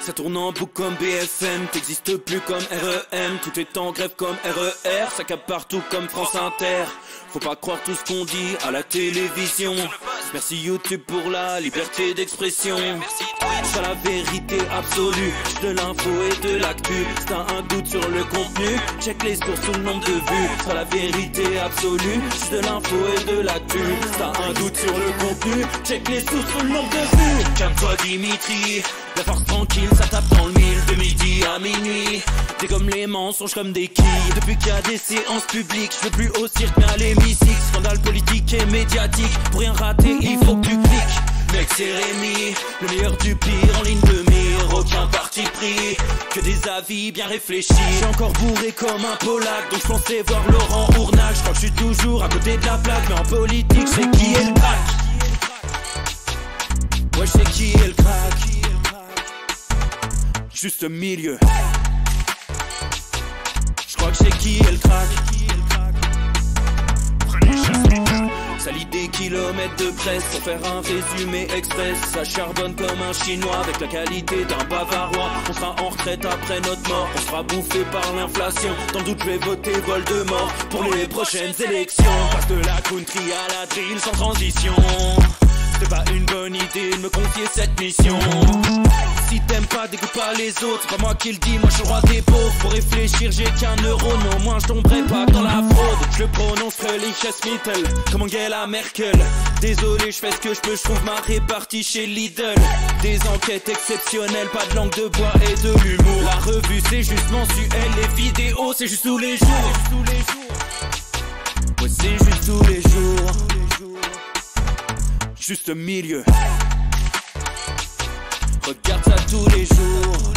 Ça tourne en boucle comme BFM, t'existes plus comme REM. Tout est en grève comme RER, ça capte partout comme France Inter. Faut pas croire tout ce qu'on dit à la télévision. Merci YouTube pour la liberté d'expression. C'est la vérité absolue, de l'info et de l'actu. Si t'as un doute sur le contenu, check les sources ou le nombre de vues. C'est la vérité absolue, de l'info et de l'actu. Si t'as un doute sur le contenu, check les sources ou le nombre de vues. Calme-toi Dimitri, la force tranquille, ça tape dans le mille. De midi à minuit, t'es comme les mensonges comme des quilles. Depuis qu'il y a des séances publiques, je veux plus au cirque mais à l'hémicycle. Scandale politique et médiatique, pour rien rater il faut que tu cliques. Mec c'est Rémi, le meilleur du pire en ligne de mire. Aucun parti pris, que des avis bien réfléchis. J'suis encore bourré comme un Polac, donc j'pensais voir Laurent Ournac. J'crois que j'suis toujours à côté de la plaque, mais en politique j'sais qui est le crack. Ouais j'sais qui est le crack. Juste au milieu. J'crois que j'sais qui est le crack. Salit des kilomètres de presse pour faire un résumé express. Ça charbonne comme un chinois avec la qualité d'un bavarois. On sera en retraite après notre mort, on sera bouffé par l'inflation. Dans le doute je vais voter Voldemort pour les prochaines élections. Passe de la country à la drill sans transition. C'est pas une bonne idée de me confier cette mission. Si t'aimes pas, dégoûte pas les autres. C'est pas moi qui le dis, moi je suis le roi des pauvres. Pour réfléchir, j'ai qu'un euro, non, moi je tomberai pas dans la fraude. Je le prononce Lichesmittel, comme Angela Merkel. Désolé, je fais ce que je peux, je trouve ma répartie chez Lidl. Des enquêtes exceptionnelles, pas de langue de bois et de l'humour. La revue, c'est juste mensuel, les vidéos, c'est juste tous les jours. Ouais, c'est juste tous les jours. Juste au milieu. Regarde ça tous les jours.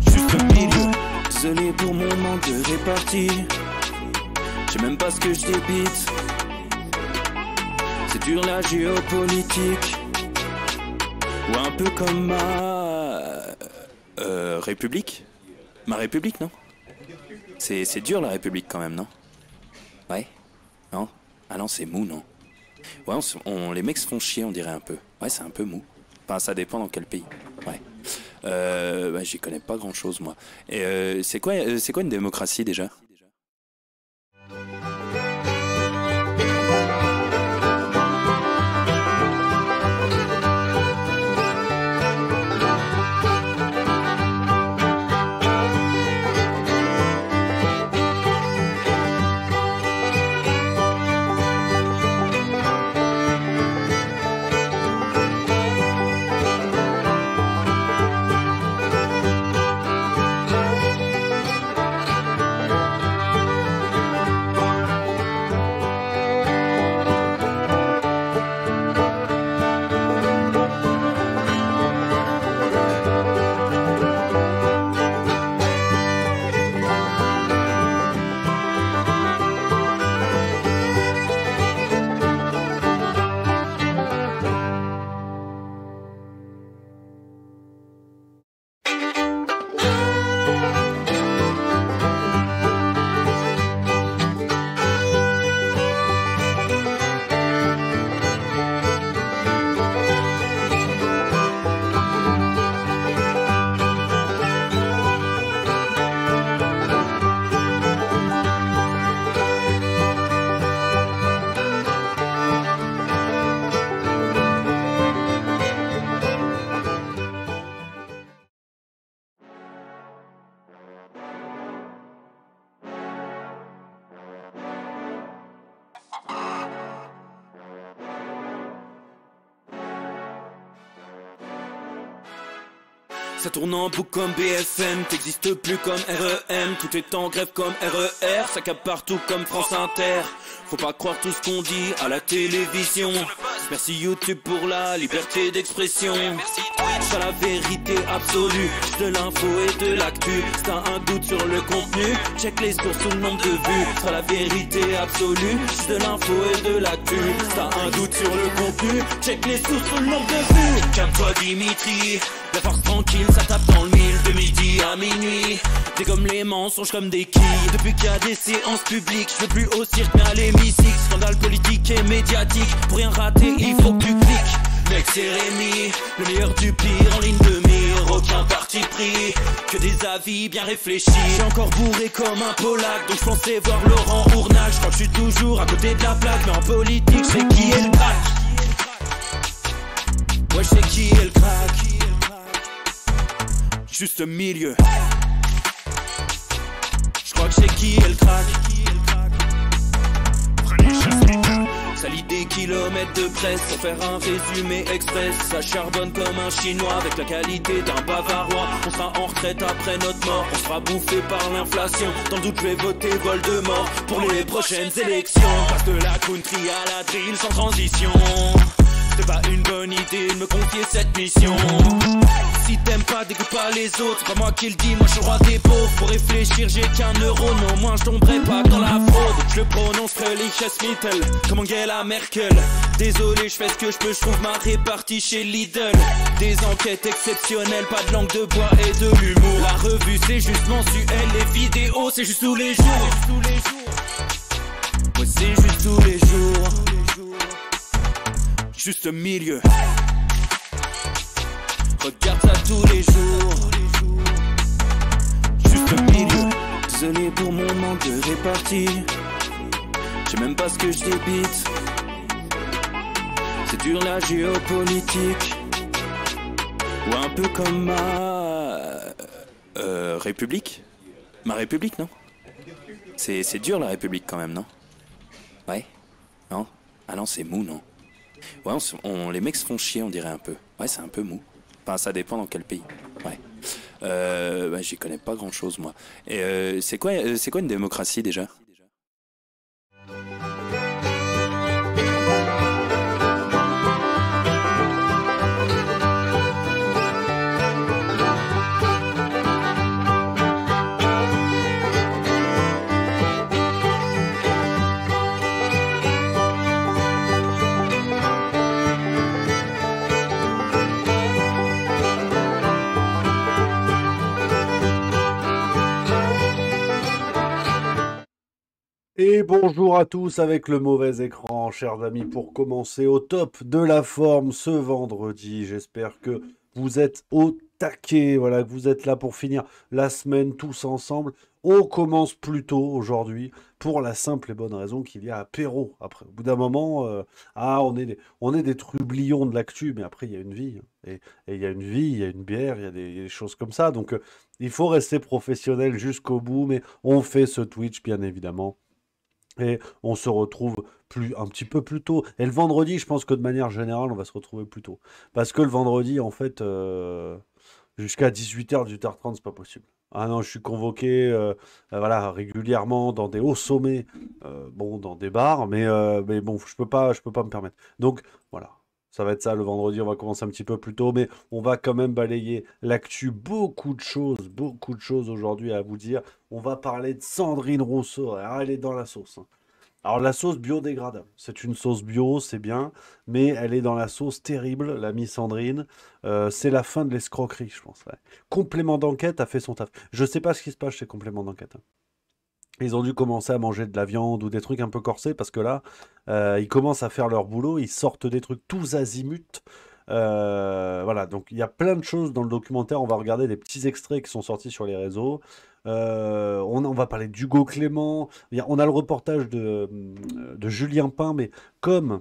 Juste au milieu. Désolé pour mon manque de répartie. Je sais même pas ce que je débite. C'est dur la géopolitique. Ou un peu comme ma... République. Ma République, non? C'est dur la République quand même, non? Ouais? Non? Ah non, c'est mou, non? Ouais, les mecs se font chier, on dirait un peu. Ouais, c'est un peu mou. Enfin, ça dépend dans quel pays. Ouais. Bah, j'y connais pas grand chose, moi. Et c'est quoi une démocratie déjà? Ça tourne en boucle comme BFM, t'existes plus comme REM. Tout est en grève comme RER, ça capte partout comme France Inter. Faut pas croire tout ce qu'on dit à la télévision. Merci YouTube pour la liberté d'expression. C'est la vérité absolue, de l'info et de l'actu. Si t'as un doute sur le contenu, check les sources ou le nombre de vues. C'est la vérité absolue, de l'info et de l'actu. Si t'as un doute sur le contenu, check les sources ou le nombre de vues. Calme-toi Dimitri, la force tranquille, ça tape dans le mille. De midi à minuit, t'es comme les mensonges comme des quilles. Depuis qu'il y a des séances publiques, je veux plus au cirque mais à l'hémicycle. Scandale politique et médiatique, pour rien rater il faut que tu cliques. Mec c'est Rémi, le meilleur du pire en ligne de mire. aucun parti pris, que des avis bien réfléchis. J'suis encore bourré comme un Polac, donc j'pensais voir Laurent Ournac. J'crois que j'suis toujours à côté de la plaque, mais en politique j'sais qui est le crack. Ouais, j'sais qui est le crack. Juste milieu. J'crois que j'sais qui est le crack. Ça lit des kilomètres de presse pour faire un résumé express. Ça charbonne comme un chinois avec la qualité d'un bavarois. On sera en retraite après notre mort, on sera bouffé par l'inflation. Dans le doute je vais voter Voldemort pour les prochaines élections. Passe de la country à la drill sans transition. C'est pas une bonne idée de me confier cette mission. Si t'aimes pas, dégoûte pas les autres. C'est pas moi qui le dis, moi je suis le roi des pauvres. Pour réfléchir, j'ai qu'un euro, mais au moins je tomberai pas dans la fraude. Je le prononcerai Lichesmittel, comme Angela Merkel. Désolé, je fais ce que je peux, je trouve ma répartie chez Lidl. Des enquêtes exceptionnelles, pas de langue de bois et de l'humour. La revue c'est juste mensuel, les vidéos c'est juste tous les jours. Ouais, c'est juste tous les jours. Juste milieu. Regarde ça tous les jours. Juste milieu. Désolé pour mon manque de répartie. Je sais même pas ce que je débite. C'est dur la géopolitique. Ou un peu comme ma République. Ma République, non? C'est dur la République quand même, non? Ouais? Non? Ah non, c'est mou, non? Ouais, les mecs se font chier, on dirait un peu. Ouais, c'est un peu mou. Enfin, ça dépend dans quel pays. Ouais. Bah, j'y connais pas grand chose, moi. Et c'est quoi une démocratie déjà? Et bonjour à tous avec le mauvais écran, chers amis, pour commencer au top de la forme ce vendredi. J'espère que vous êtes au taquet, voilà, que vous êtes là pour finir la semaine tous ensemble. On commence plus tôt aujourd'hui pour la simple et bonne raison qu'il y a apéro. Après, au bout d'un moment, on est des trublions de l'actu, mais après il y a une vie. Et il y a une vie, il y a une bière, il y a des choses comme ça. Donc il faut rester professionnel jusqu'au bout, mais on fait ce Twitch bien évidemment. Et on se retrouve un petit peu plus tôt. Et le vendredi, je pense que de manière générale, on va se retrouver plus tôt. Parce que le vendredi, en fait, jusqu'à 18h, 18h30, c'est pas possible. Ah non, je suis convoqué voilà, régulièrement dans des hauts sommets, bon, dans des bars, mais bon, je peux pas me permettre. Donc voilà, ça va être ça le vendredi, on va commencer un petit peu plus tôt, mais on va quand même balayer l'actu, beaucoup de choses aujourd'hui à vous dire. On va parler de Sandrine Rousseau, alors, elle est dans la sauce, hein. Alors la sauce biodégradable, c'est une sauce bio, c'est bien, mais elle est dans la sauce terrible, l'amie Sandrine. C'est la fin de l'escroquerie, je pense. Ouais. Complément d'enquête a fait son taf. Je sais pas ce qui se passe chez Complément d'enquête, hein. Ils ont dû commencer à manger de la viande ou des trucs un peu corsés parce que là, ils commencent à faire leur boulot, ils sortent des trucs tous azimuts. Voilà, donc il y a plein de choses dans le documentaire. On va regarder des petits extraits qui sont sortis sur les réseaux. On va parler d'Hugo Clément. On a le reportage de Julien Pain, mais comme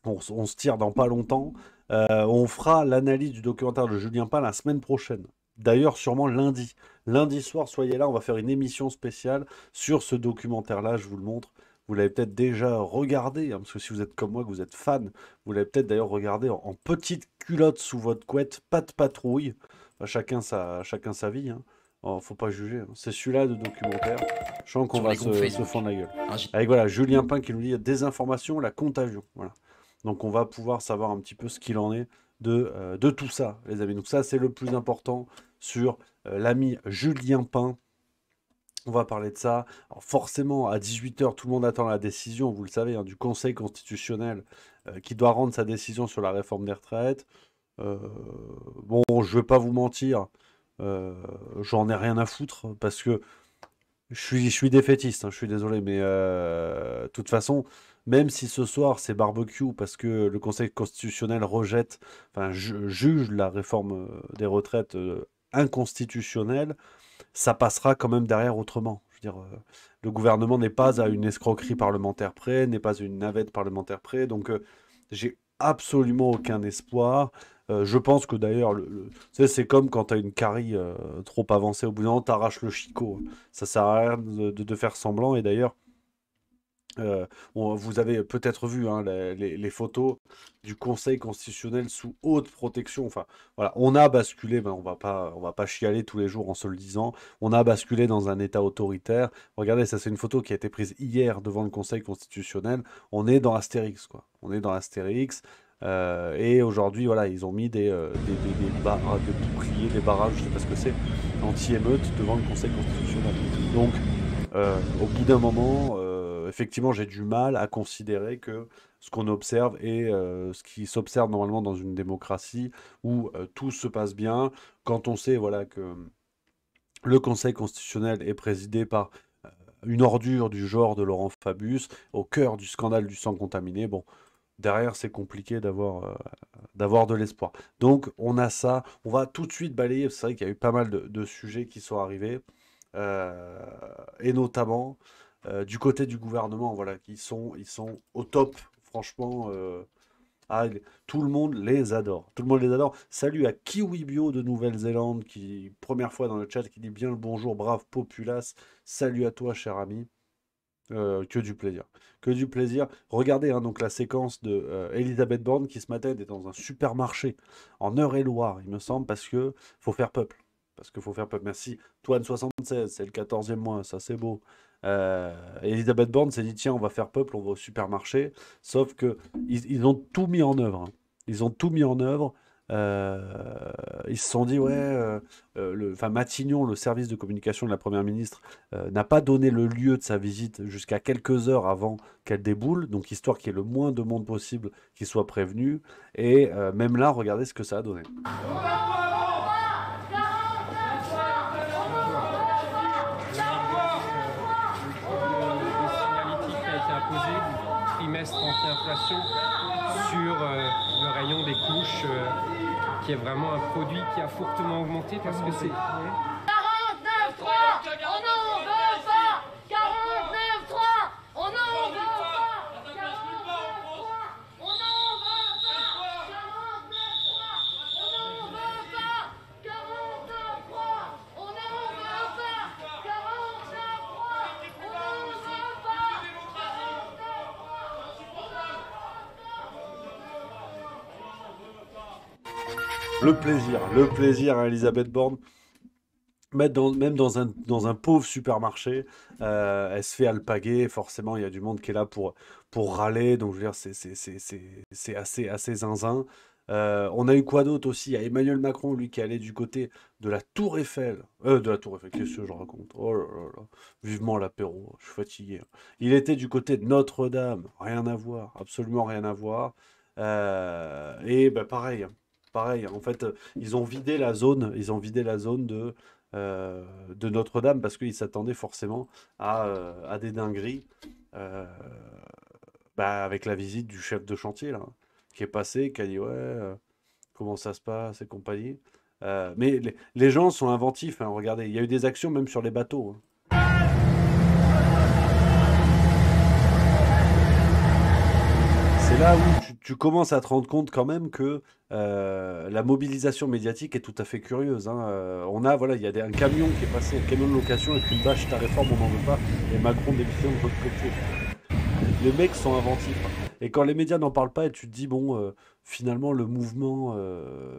on se tire dans pas longtemps, on fera l'analyse du documentaire de Julien Pain la semaine prochaine. D'ailleurs, sûrement lundi. Lundi soir, soyez là, on va faire une émission spéciale sur ce documentaire-là, je vous le montre. Vous l'avez peut-être déjà regardé, hein, parce que si vous êtes comme moi, que vous êtes fan, vous l'avez peut-être d'ailleurs regardé en petite culotte sous votre couette, pas de patrouille. Enfin, chacun sa vie, hein. Oh, faut pas juger, hein. C'est celui-là de documentaire. Je sens qu'on va se fendre la gueule. Avec voilà, Julien Pain qui nous dit désinformation, la contagion. Voilà. Donc on va pouvoir savoir un petit peu ce qu'il en est de tout ça, les amis. Donc ça, c'est le plus important sur l'ami Julien Pain. On va parler de ça. Alors forcément, à 18h, tout le monde attend la décision, vous le savez, hein, du Conseil constitutionnel qui doit rendre sa décision sur la réforme des retraites. Bon, je vais pas vous mentir, j'en ai rien à foutre parce que je suis défaitiste, hein, je suis désolé, mais de toute façon, même si ce soir c'est barbecue parce que le Conseil constitutionnel rejette, enfin juge la réforme des retraites inconstitutionnelle, ça passera quand même derrière autrement. Je veux dire, le gouvernement n'est pas à une escroquerie parlementaire près, n'est pas à une navette parlementaire près, donc j'ai absolument aucun espoir. Je pense que d'ailleurs, tu sais, c'est comme quand tu as une carie trop avancée, au bout d'un moment, tu arraches le chicot. Ça sert à rien de faire semblant, et d'ailleurs, vous avez peut-être vu hein, les photos du Conseil constitutionnel sous haute protection. Enfin, voilà, on a basculé, ben, on va pas chialer tous les jours en se le disant. On a basculé dans un État autoritaire. Regardez, ça c'est une photo qui a été prise hier devant le Conseil constitutionnel. On est dans Astérix, quoi. On est dans Astérix. Et aujourd'hui, voilà, ils ont mis des boucliers, des barrages, je sais pas ce que c'est, anti-émeute devant le Conseil constitutionnel. Donc, au bout d'un moment, effectivement, j'ai du mal à considérer que ce qu'on observe est ce qui s'observe normalement dans une démocratie où tout se passe bien, quand on sait voilà, que le Conseil constitutionnel est présidé par une ordure du genre de Laurent Fabius, au cœur du scandale du sang contaminé. Bon, derrière, c'est compliqué d'avoir de l'espoir. Donc, on a ça. On va tout de suite balayer. C'est vrai qu'il y a eu pas mal de sujets qui sont arrivés. Et notamment du côté du gouvernement, voilà, ils sont au top, franchement. Ah, tout le monde les adore. Tout le monde les adore. Salut à Kiwi Bio de Nouvelle-Zélande, qui, première fois dans le chat, qui dit bien le bonjour, brave populace. Salut à toi, cher ami. Que du plaisir. Que du plaisir. Regardez hein, donc la séquence de Elisabeth Borne qui ce matin était dans un supermarché en Eure-et-Loire, il me semble, parce que faut faire peuple. Parce qu'il faut faire peuple. Merci. Toine76, c'est le 14e mois, ça c'est beau. Elisabeth Borne s'est dit tiens, on va faire peuple, on va au supermarché. Sauf que ils ont tout mis en œuvre. Hein. Ils ont tout mis en œuvre. Ils se sont dit ouais, Matignon, le service de communication de la première ministre, n'a pas donné le lieu de sa visite jusqu'à quelques heures avant qu'elle déboule, donc histoire qu'il y ait le moins de monde possible qui soit prévenu. Et même là, regardez ce que ça a donné. Trimestre anti-inflation sur le rayon des couches qui est vraiment un produit qui a fortement augmenté parce que c'est... 49.3, on n'en veut pas. 49.3, on n'en veut pas. 49.3, on n'en veut pas. 49.3, on n'en veut pas. 49.3, on n'en veut pas. 49.3, on n'en veut pas. Le plaisir à Elisabeth Borne. Même dans un pauvre supermarché, elle se fait alpaguer. Forcément, il y a du monde qui est là pour râler. Donc, je veux dire, c'est assez zinzin. On a eu quoi d'autre aussi? Il y a Emmanuel Macron, lui, qui est allé du côté de la Tour Eiffel. De la Tour Eiffel, qu'est-ce que je raconte? Oh là là là. Vivement l'apéro, je suis fatigué. Il était du côté de Notre-Dame. Rien à voir, absolument rien à voir. Et bah, pareil. Pareil, en fait, ils ont vidé la zone de Notre-Dame parce qu'ils s'attendaient forcément à des dingueries avec la visite du chef de chantier là, qui est passé, qui a dit ouais, comment ça se passe et compagnie. Mais les gens sont inventifs, hein, regardez, il y a eu des actions même sur les bateaux. Hein. C'est là où tu commences à te rendre compte quand même que la mobilisation médiatique est tout à fait curieuse. Hein. Il y a un camion qui est passé, un camion de location avec une bâche ta réforme, on n'en veut pas, et Macron démissionne de l'autre côté. Les mecs sont inventifs. Hein. Et quand les médias n'en parlent pas, et tu te dis, bon, finalement, le mouvement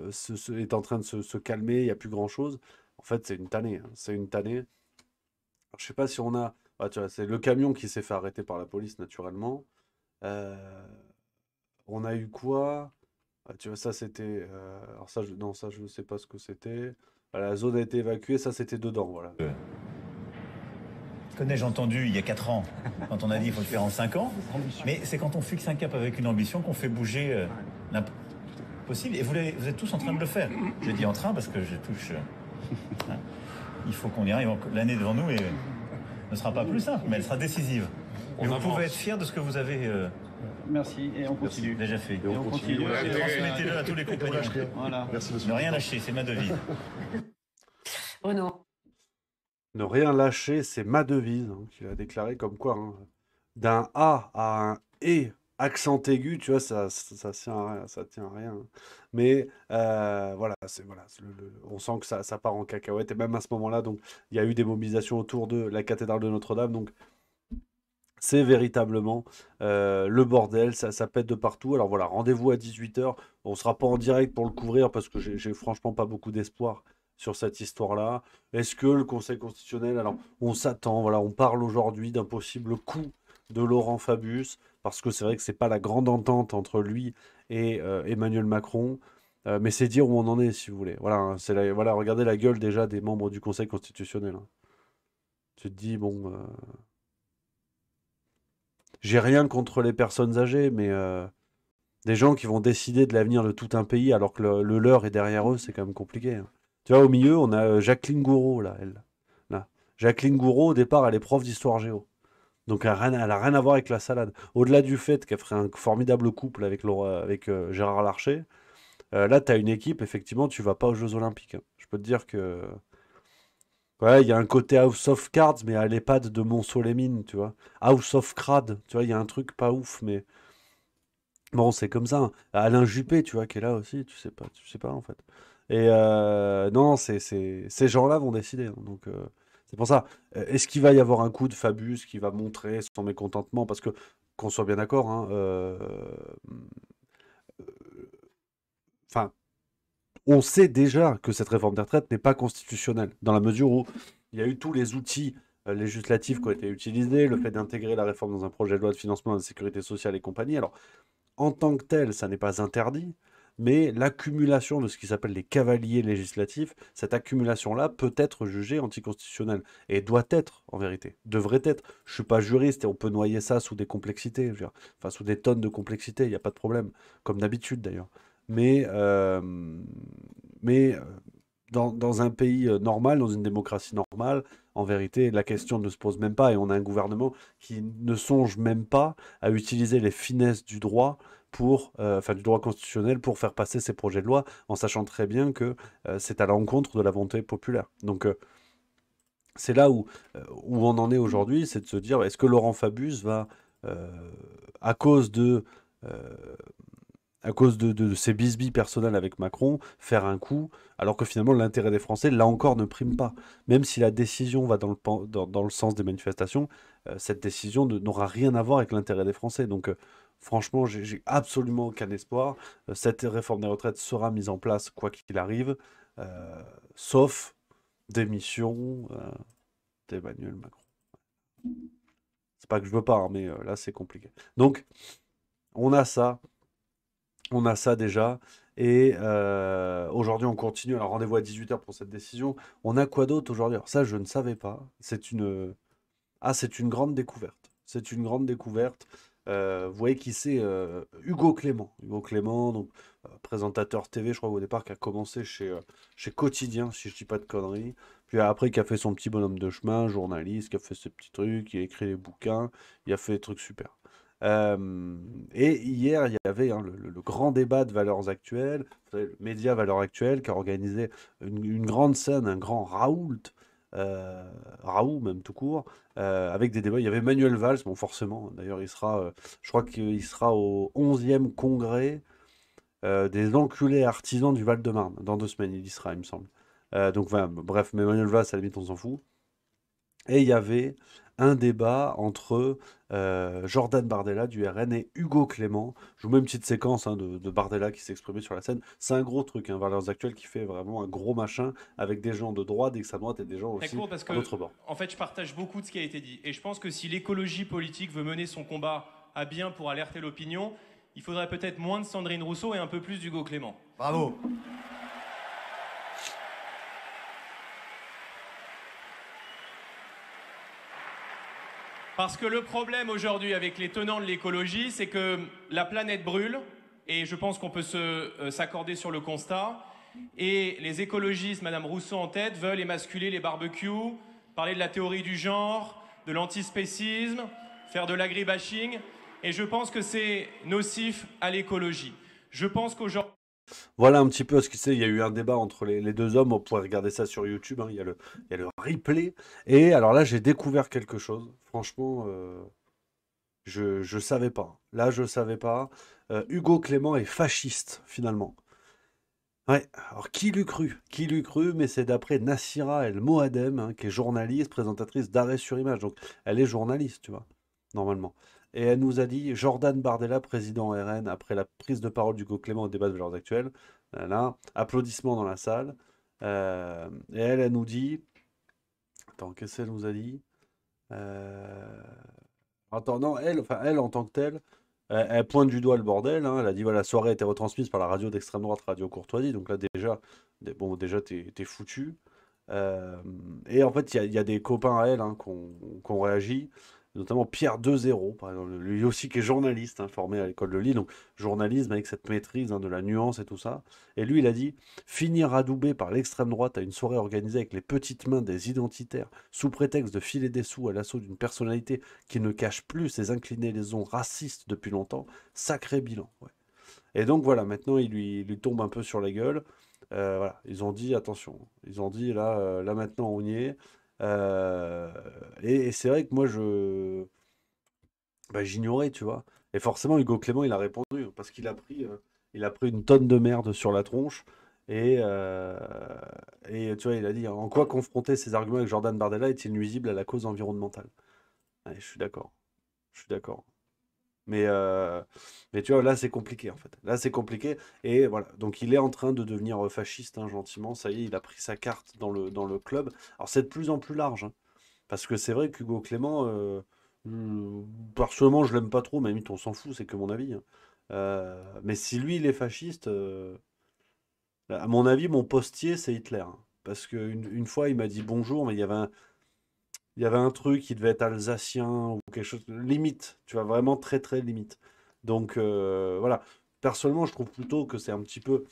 est en train de se calmer, il n'y a plus grand-chose. En fait, c'est une tannée. Hein. C'est une tannée. Alors, je sais pas si on a... Ah, tu vois, c'est le camion qui s'est fait arrêter par la police, naturellement. On a eu quoi? Ah, tu vois, ça c'était. Alors ça, non, ça je ne sais pas ce que c'était. Voilà, la zone a été évacuée, ça c'était dedans, voilà. Connais-je entendu il y a 4 ans, quand on a dit qu'il faut le faire en 5 ans, mais c'est quand on fixe un cap avec une ambition qu'on fait bouger l'impossible. Et vous êtes tous en train de le faire. Je dis en train parce que je touche. Il faut qu'on y arrive. L'année devant nous ne sera pas plus simple, mais elle sera décisive. Mais vous pouvez être fier de ce que vous avez Merci, et on continue. déjà fait. Et on continue. Et transmettez-le à tous les compagnons. Voilà. Ne rien lâcher, c'est ma devise. Bruno. Ne rien lâcher, c'est ma devise, hein, qu'il a déclaré comme quoi, hein, d'un A à un E accent aigu, tu vois, ça tient à rien, ça tient à rien. Hein. Mais voilà, on sent que ça part en cacahuète. Et même à ce moment-là, donc il y a eu des mobilisations autour de la cathédrale de Notre-Dame. Donc c'est véritablement le bordel, ça pète de partout. Alors voilà, rendez-vous à 18h. On ne sera pas en direct pour le couvrir parce que j'ai franchement pas beaucoup d'espoir sur cette histoire-là. Est-ce que le Conseil constitutionnel, alors on s'attend, voilà, on parle aujourd'hui d'un possible coup de Laurent Fabius, parce que c'est vrai que c'est pas la grande entente entre lui et Emmanuel Macron, mais c'est dire où on en est, si vous voulez. Voilà, hein, voilà, regardez la gueule déjà des membres du Conseil constitutionnel. Hein. Tu te dis, bon, j'ai rien contre les personnes âgées, mais des gens qui vont décider de l'avenir de tout un pays alors que le leur est derrière eux, c'est quand même compliqué. Hein. Tu vois, au milieu, on a Jacqueline Gouraud, là, elle. Là. Jacqueline Gouraud, au départ, elle est prof d'histoire géo. Donc, elle a rien à voir avec la salade. Au-delà du fait qu'elle ferait un formidable couple avec Gérard Larcher, là, tu as une équipe, effectivement, tu vas pas aux Jeux Olympiques. Hein. Je peux te dire que... Ouais, il y a un côté House of Cards, mais à l'EHPAD de Mont-Soleil-Mines, tu vois. House of Crade, tu vois, il y a un truc pas ouf, mais... Bon, c'est comme ça. Hein. Alain Juppé, tu vois, qui est là aussi, tu sais pas, en fait. Et non, ces gens-là vont décider. Hein, donc, c'est pour ça. Est-ce qu'il va y avoir un coup de Fabius qui va montrer son mécontentement? Parce que, qu'on soit bien d'accord, hein, enfin, on sait déjà que cette réforme des retraites n'est pas constitutionnelle, dans la mesure où il y a eu tous les outils législatifs qui ont été utilisés, le fait d'intégrer la réforme dans un projet de loi de financement de la sécurité sociale et compagnie. Alors, en tant que tel, ça n'est pas interdit, mais l'accumulation de ce qui s'appelle les cavaliers législatifs, cette accumulation-là peut être jugée anticonstitutionnelle, et doit être, en vérité, devrait être. Je ne suis pas juriste, et on peut noyer ça sous des complexités, je veux dire, enfin sous des tonnes de complexité, il n'y a pas de problème, comme d'habitude d'ailleurs. Mais, dans un pays normal, dans une démocratie normale, en vérité, la question ne se pose même pas, et on a un gouvernement qui ne songe même pas à utiliser les finesses du droit du droit constitutionnel pour faire passer ces projets de loi, en sachant très bien que c'est à l'encontre de la volonté populaire. Donc c'est là où on en est aujourd'hui, c'est de se dire, est-ce que Laurent Fabius va, à cause de ses bisbilles personnelles avec Macron, faire un coup, alors que finalement l'intérêt des Français, là encore, ne prime pas. Même si la décision va dans le sens des manifestations, cette décision n'aura rien à voir avec l'intérêt des Français. Donc franchement, j'ai absolument aucun espoir. Cette réforme des retraites sera mise en place quoi qu'il arrive, sauf démission d'Emmanuel Macron. C'est pas que je veux pas, hein, mais là c'est compliqué. Donc, on a ça déjà. Et aujourd'hui, on continue. Alors, rendez-vous à 18h pour cette décision. On a quoi d'autre aujourd'hui? Alors, ça, je ne savais pas. C'est une grande découverte. C'est une grande découverte. Vous voyez qui c'est? Hugo Clément. Hugo Clément, donc, présentateur TV, je crois, au départ, qui a commencé chez Quotidien, si je dis pas de conneries. Puis après, qui a fait son petit bonhomme de chemin, journaliste, qui a fait ses petits trucs, il a écrit des bouquins, il a fait des trucs super. Et hier, il y avait le grand débat de Valeurs Actuelles, vous savez, le média Valeurs Actuelles, qui a organisé une grande scène, un grand Raoult, Raoult même tout court, avec des débats. Il y avait Manuel Valls, bon forcément, d'ailleurs je crois qu'il sera au 11e congrès des enculés artisans du Val-de-Marne. Dans 2 semaines, il y sera, il me semble. Donc voilà, bref, mais Manuel Valls, à la limite, on s'en fout. Et il y avait un débat entre Jordan Bardella du RN et Hugo Clément. Je vous mets une petite séquence de Bardella qui s'exprimait sur la scène. C'est un gros truc, Valeurs Actuelles, qui fait vraiment un gros machin avec des gens de droite, d'extrême droite et des gens aussi à l'autre bord. En fait, je partage beaucoup de ce qui a été dit. Et je pense que si l'écologie politique veut mener son combat à bien pour alerter l'opinion, il faudrait peut-être moins de Sandrine Rousseau et un peu plus d'Hugo Clément. Bravo. Parce que le problème aujourd'hui avec les tenants de l'écologie, c'est que la planète brûle, et je pense qu'on peut s'accorder sur le constat, et les écologistes, Madame Rousseau en tête, veulent émasculer les barbecues, parler de la théorie du genre, de l'antispécisme, faire de l'agribashing, et je pense que c'est nocif à l'écologie. Je pense qu'aujourd'hui... Voilà un petit peu ce que c'est. Il y a eu un débat entre les deux hommes. On pourrait regarder ça sur YouTube, hein. Il y a le replay. Et alors là, j'ai découvert quelque chose. Franchement, je savais pas. Là, je savais pas. Hugo Clément est fasciste, finalement. Ouais, alors qui l'eût cru? Qui l'eût cru? Mais c'est d'après Nassira El Moadem, hein, qui est journaliste, présentatrice d'Arrêt sur Image. Donc, elle est journaliste, tu vois, normalement. Et elle nous a dit, Jordan Bardella, président RN, après la prise de parole d'Hugo Clément au débat de valeurs actuelles. Là, applaudissements dans la salle. Et elle nous dit... Attends, qu'est-ce qu'elle nous a dit? Attends, non, elle, en tant que telle, elle pointe du doigt le bordel, hein. Elle a dit, voilà, la soirée a été retransmise par la radio d'extrême droite, Radio Courtoisie. Donc là, déjà t'es foutu. Et en fait, il y a des copains à elle, hein, qui ont réagi, notamment Pierre 2.0, par exemple, lui aussi qui est journaliste, hein, formé à l'école de Lille, donc journalisme avec cette maîtrise, hein, de la nuance et tout ça. Et lui, il a dit, finir adoubé par l'extrême droite à une soirée organisée avec les petites mains des identitaires, sous prétexte de filer des sous à l'assaut d'une personnalité qui ne cache plus ses inclinaisons racistes depuis longtemps, sacré bilan. Ouais. Et donc voilà, maintenant il lui tombe un peu sur la gueule. Voilà, ils ont dit attention, ils ont dit là maintenant on y est. Et c'est vrai que moi j'ignorais, tu vois. Et forcément Hugo Clément il a répondu parce il a pris une tonne de merde sur la tronche. Et tu vois, il a dit en quoi confronter ces arguments avec Jordan Bardella est-il nuisible à la cause environnementale? Ouais, je suis d'accord. Je suis d'accord. Mais, tu vois, là, c'est compliqué, en fait. Là, c'est compliqué. Et voilà. Donc, il est en train de devenir fasciste, hein, gentiment. Ça y est, il a pris sa carte dans le club. Alors, c'est de plus en plus large, hein, parce que c'est vrai qu'Hugo Clément, personnellement, je l'aime pas trop, mais à la limite, on s'en fout, c'est que mon avis, hein. Mais si lui, il est fasciste, à mon avis, mon postier, c'est Hitler, hein. Parce qu'une fois, il m'a dit bonjour, mais il y avait un truc qui devait être alsacien ou quelque chose, limite, tu vois, vraiment très très limite. Donc voilà, personnellement, je trouve plutôt que c'est un petit peu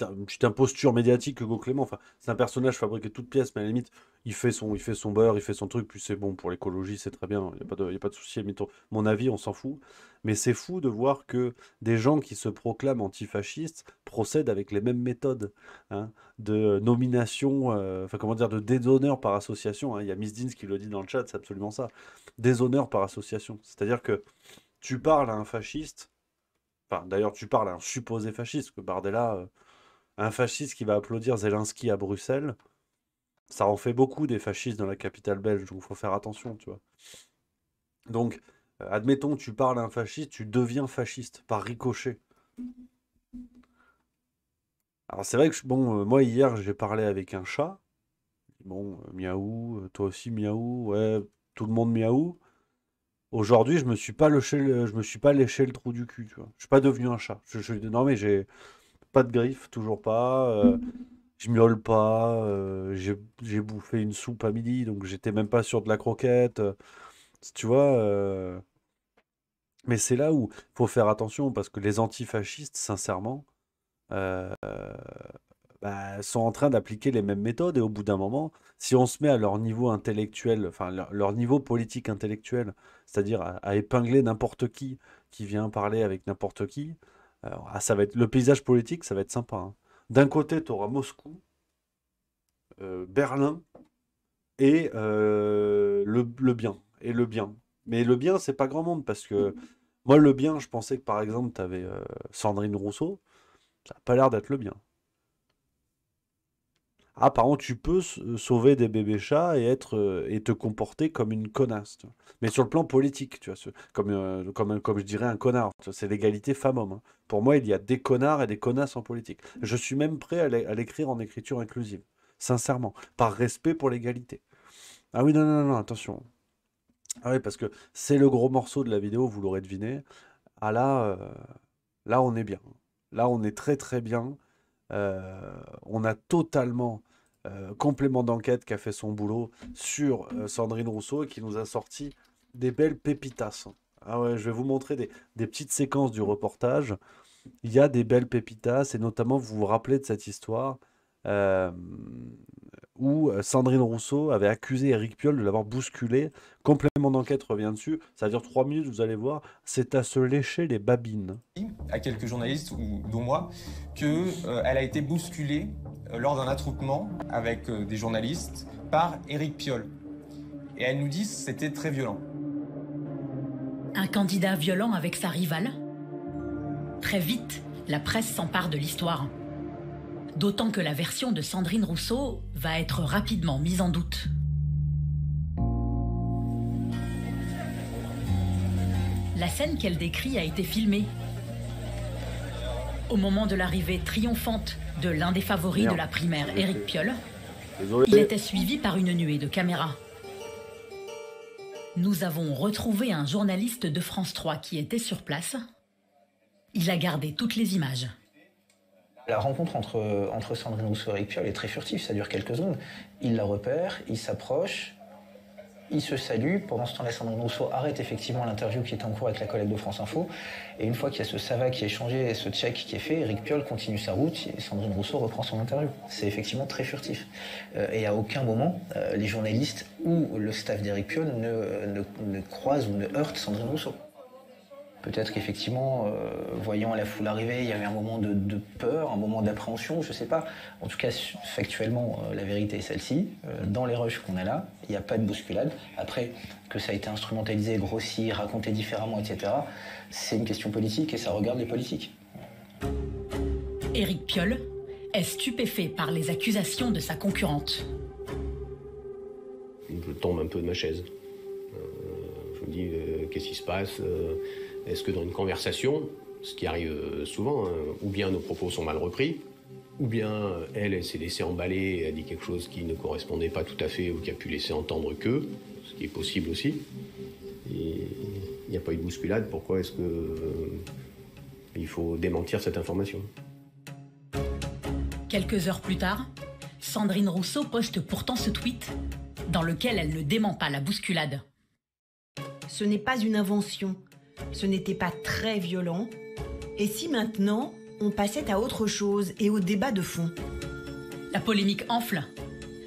une petite imposture médiatique, Hugo Clément. Enfin, c'est un personnage fabriqué de toutes pièces, mais à la limite, il fait son beurre, il fait son truc, puis c'est bon pour l'écologie, c'est très bien, il y a pas de souci. À la limite, mon avis, on s'en fout. Mais c'est fou de voir que des gens qui se proclament antifascistes procèdent avec les mêmes méthodes, hein, de nomination, enfin comment dire, de déshonneur par association, hein. Il y a Miss Deans qui le dit dans le chat, c'est absolument ça. Déshonneur par association. C'est-à-dire que tu parles à un fasciste, enfin d'ailleurs tu parles à un supposé fasciste, que Bardella, un fasciste qui va applaudir Zelensky à Bruxelles, ça en fait beaucoup des fascistes dans la capitale belge, donc il faut faire attention, tu vois. Donc, admettons, tu parles à un fasciste, tu deviens fasciste par ricochet. Alors c'est vrai que, bon, moi hier, j'ai parlé avec un chat. Bon, miaou, toi aussi miaou, ouais, tout le monde miaou. Aujourd'hui, je me suis pas léché le trou du cul, tu vois. Je suis pas devenu un chat. Non mais j'ai pas de griffes, toujours pas. Je miaule pas. J'ai bouffé une soupe à midi, donc j'étais même pas sur de la croquette. Tu vois. Mais c'est là où il faut faire attention parce que les antifascistes, sincèrement, euh, sont en train d'appliquer les mêmes méthodes et au bout d'un moment, si on se met à leur niveau intellectuel, enfin leur niveau politique intellectuel, c'est-à-dire à épingler n'importe qui vient parler avec n'importe qui, ça va être le paysage politique, ça va être sympa, hein. D'un côté, tu auras Moscou, Berlin et le bien. Et le bien. Mais le bien, c'est pas grand monde parce que moi, le bien, je pensais que par exemple, tu avais Sandrine Rousseau, ça n'a pas l'air d'être le bien. Ah, par contre, tu peux sauver des bébés chats et te comporter comme une connasse, tu vois. Mais sur le plan politique, tu vois, comme je dirais un connard, tu vois, c'est l'égalité femmes-hommes, hein. Pour moi, il y a des connards et des connasses en politique. Je suis même prêt à l'écrire en écriture inclusive, sincèrement, par respect pour l'égalité. Ah oui, non, non, non, attention. Ah oui, parce que c'est le gros morceau de la vidéo, vous l'aurez deviné. Ah là, on est bien. Là, on est très très bien. On a totalement complément d'enquête qui a fait son boulot sur Sandrine Rousseau et qui nous a sorti des belles pépitas. Ah ouais, je vais vous montrer des petites séquences du reportage. Il y a des belles pépitas et notamment vous vous rappelez de cette histoire. Euh, où Sandrine Rousseau avait accusé Éric Piolle de l'avoir bousculé. Complément d'enquête revient dessus. Ça dure 3 minutes, vous allez voir. C'est à se lécher les babines. À quelques journalistes, dont moi, qu'elle a été bousculée lors d'un attroupement avec des journalistes par Éric Piolle. Et elle nous dit que c'était très violent. Un candidat violent avec sa rivale ? Très vite, la presse s'empare de l'histoire. D'autant que la version de Sandrine Rousseau va être rapidement mise en doute. La scène qu'elle décrit a été filmée. Au moment de l'arrivée triomphante de l'un des favoris de la primaire, Éric Piolle, il était suivi par une nuée de caméras. Nous avons retrouvé un journaliste de France 3 qui était sur place. Il a gardé toutes les images. La rencontre entre Sandrine Rousseau et Éric Piolle est très furtive, ça dure quelques secondes. Il la repère, il s'approche, il se salue. Pendant ce temps-là, Sandrine Rousseau arrête effectivement l'interview qui est en cours avec la collègue de France Info. Et une fois qu'il y a ce ça va qui est échangé et ce check qui est fait, Éric Piolle continue sa route et Sandrine Rousseau reprend son interview. C'est effectivement très furtif. Et à aucun moment, les journalistes ou le staff d'Éric Piolle ne croisent ou ne heurtent Sandrine Rousseau. Peut-être qu'effectivement, voyant la foule arriver, il y avait un moment de peur, un moment d'appréhension, je ne sais pas. En tout cas, factuellement, la vérité est celle-ci. Dans les rushs qu'on a là, il n'y a pas de bousculade. Après, que ça a été instrumentalisé, grossi, raconté différemment, etc., c'est une question politique et ça regarde les politiques. Éric Piolle est stupéfait par les accusations de sa concurrente. Je tombe un peu de ma chaise. Je me dis, qu'est-ce qui se passe ? Est-ce que dans une conversation, ce qui arrive souvent, ou bien nos propos sont mal repris, ou bien elle s'est laissée emballer et a dit quelque chose qui ne correspondait pas tout à fait ou qui a pu laisser entendre que, ce qui est possible aussi. Et il n'y a pas eu de bousculade, pourquoi est-ce que il faut démentir cette information ? Quelques heures plus tard, Sandrine Rousseau poste pourtant ce tweet dans lequel elle ne dément pas la bousculade. Ce n'est pas une invention. Ce n'était pas très violent. Et si maintenant, on passait à autre chose et au débat de fond ? La polémique enfle.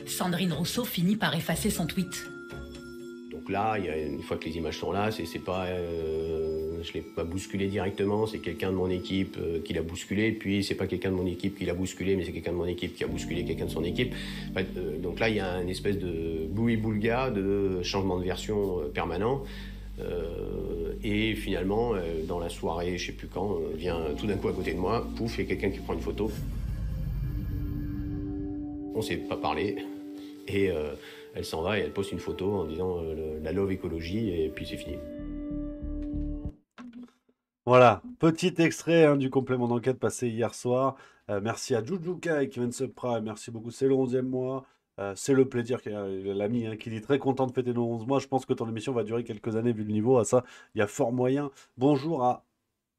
Sandrine Rousseau finit par effacer son tweet. Donc là, une fois que les images sont là, c'est pas, je l'ai pas bousculé directement, c'est quelqu'un de mon équipe qui l'a bousculé, puis c'est pas quelqu'un de mon équipe qui l'a bousculé, mais c'est quelqu'un de mon équipe qui a bousculé quelqu'un de son équipe. Donc là, il y a une espèce de boui-boulga, de changement de version permanent. Et finalement, dans la soirée, je sais plus quand, vient tout d'un coup à côté de moi, pouf, il y a quelqu'un qui prend une photo. On s'est pas parlé, et elle s'en va et elle poste une photo en disant la love écologie, et puis c'est fini. Voilà, petit extrait du complément d'enquête passé hier soir. Merci à Jujukai qui vient de se prendre, merci beaucoup, c'est le 11e mois. C'est le plaisir, l'ami qui dit très content de fêter nos 11 mois. Je pense que ton émission va durer quelques années vu le niveau. À ça, il y a fort moyen. Bonjour à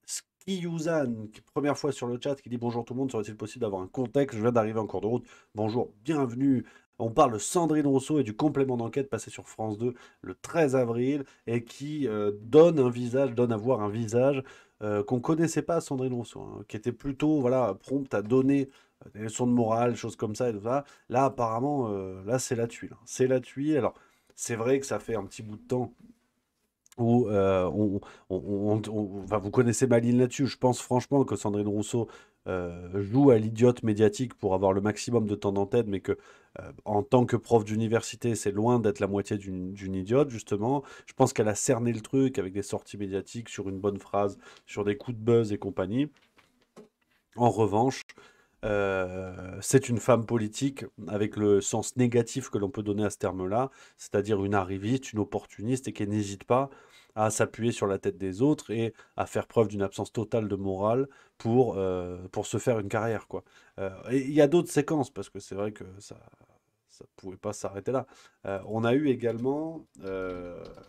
Skiyuzan, première fois sur le chat, qui dit bonjour tout le monde. Serait-il possible d'avoir un contexte ? Je viens d'arriver en cours de route. Bonjour, bienvenue. On parle de Sandrine Rousseau et du complément d'enquête passé sur France 2 le 13 avril et qui donne à voir un visage qu'on ne connaissait pas à Sandrine Rousseau, qui était plutôt prompte à donner des leçons de morale, choses comme ça et tout ça. Là, apparemment, là, c'est la tuile. C'est la tuile. Alors, c'est vrai que ça fait un petit bout de temps où vous connaissez ma ligne là-dessus. Je pense franchement que Sandrine Rousseau joue à l'idiote médiatique pour avoir le maximum de temps d'antenne, mais que en tant que prof d'université, c'est loin d'être la moitié d'une idiote, justement. Je pense qu'elle a cerné le truc avec des sorties médiatiques sur une bonne phrase, sur des coups de buzz et compagnie. En revanche, c'est une femme politique avec le sens négatif que l'on peut donner à ce terme-là, c'est-à-dire une arriviste, une opportuniste et qui n'hésite pas à s'appuyer sur la tête des autres et à faire preuve d'une absence totale de morale pour se faire une carrière, quoi. Et il y a d'autres séquences, parce que c'est vrai que ça pouvait pas s'arrêter là. On a eu également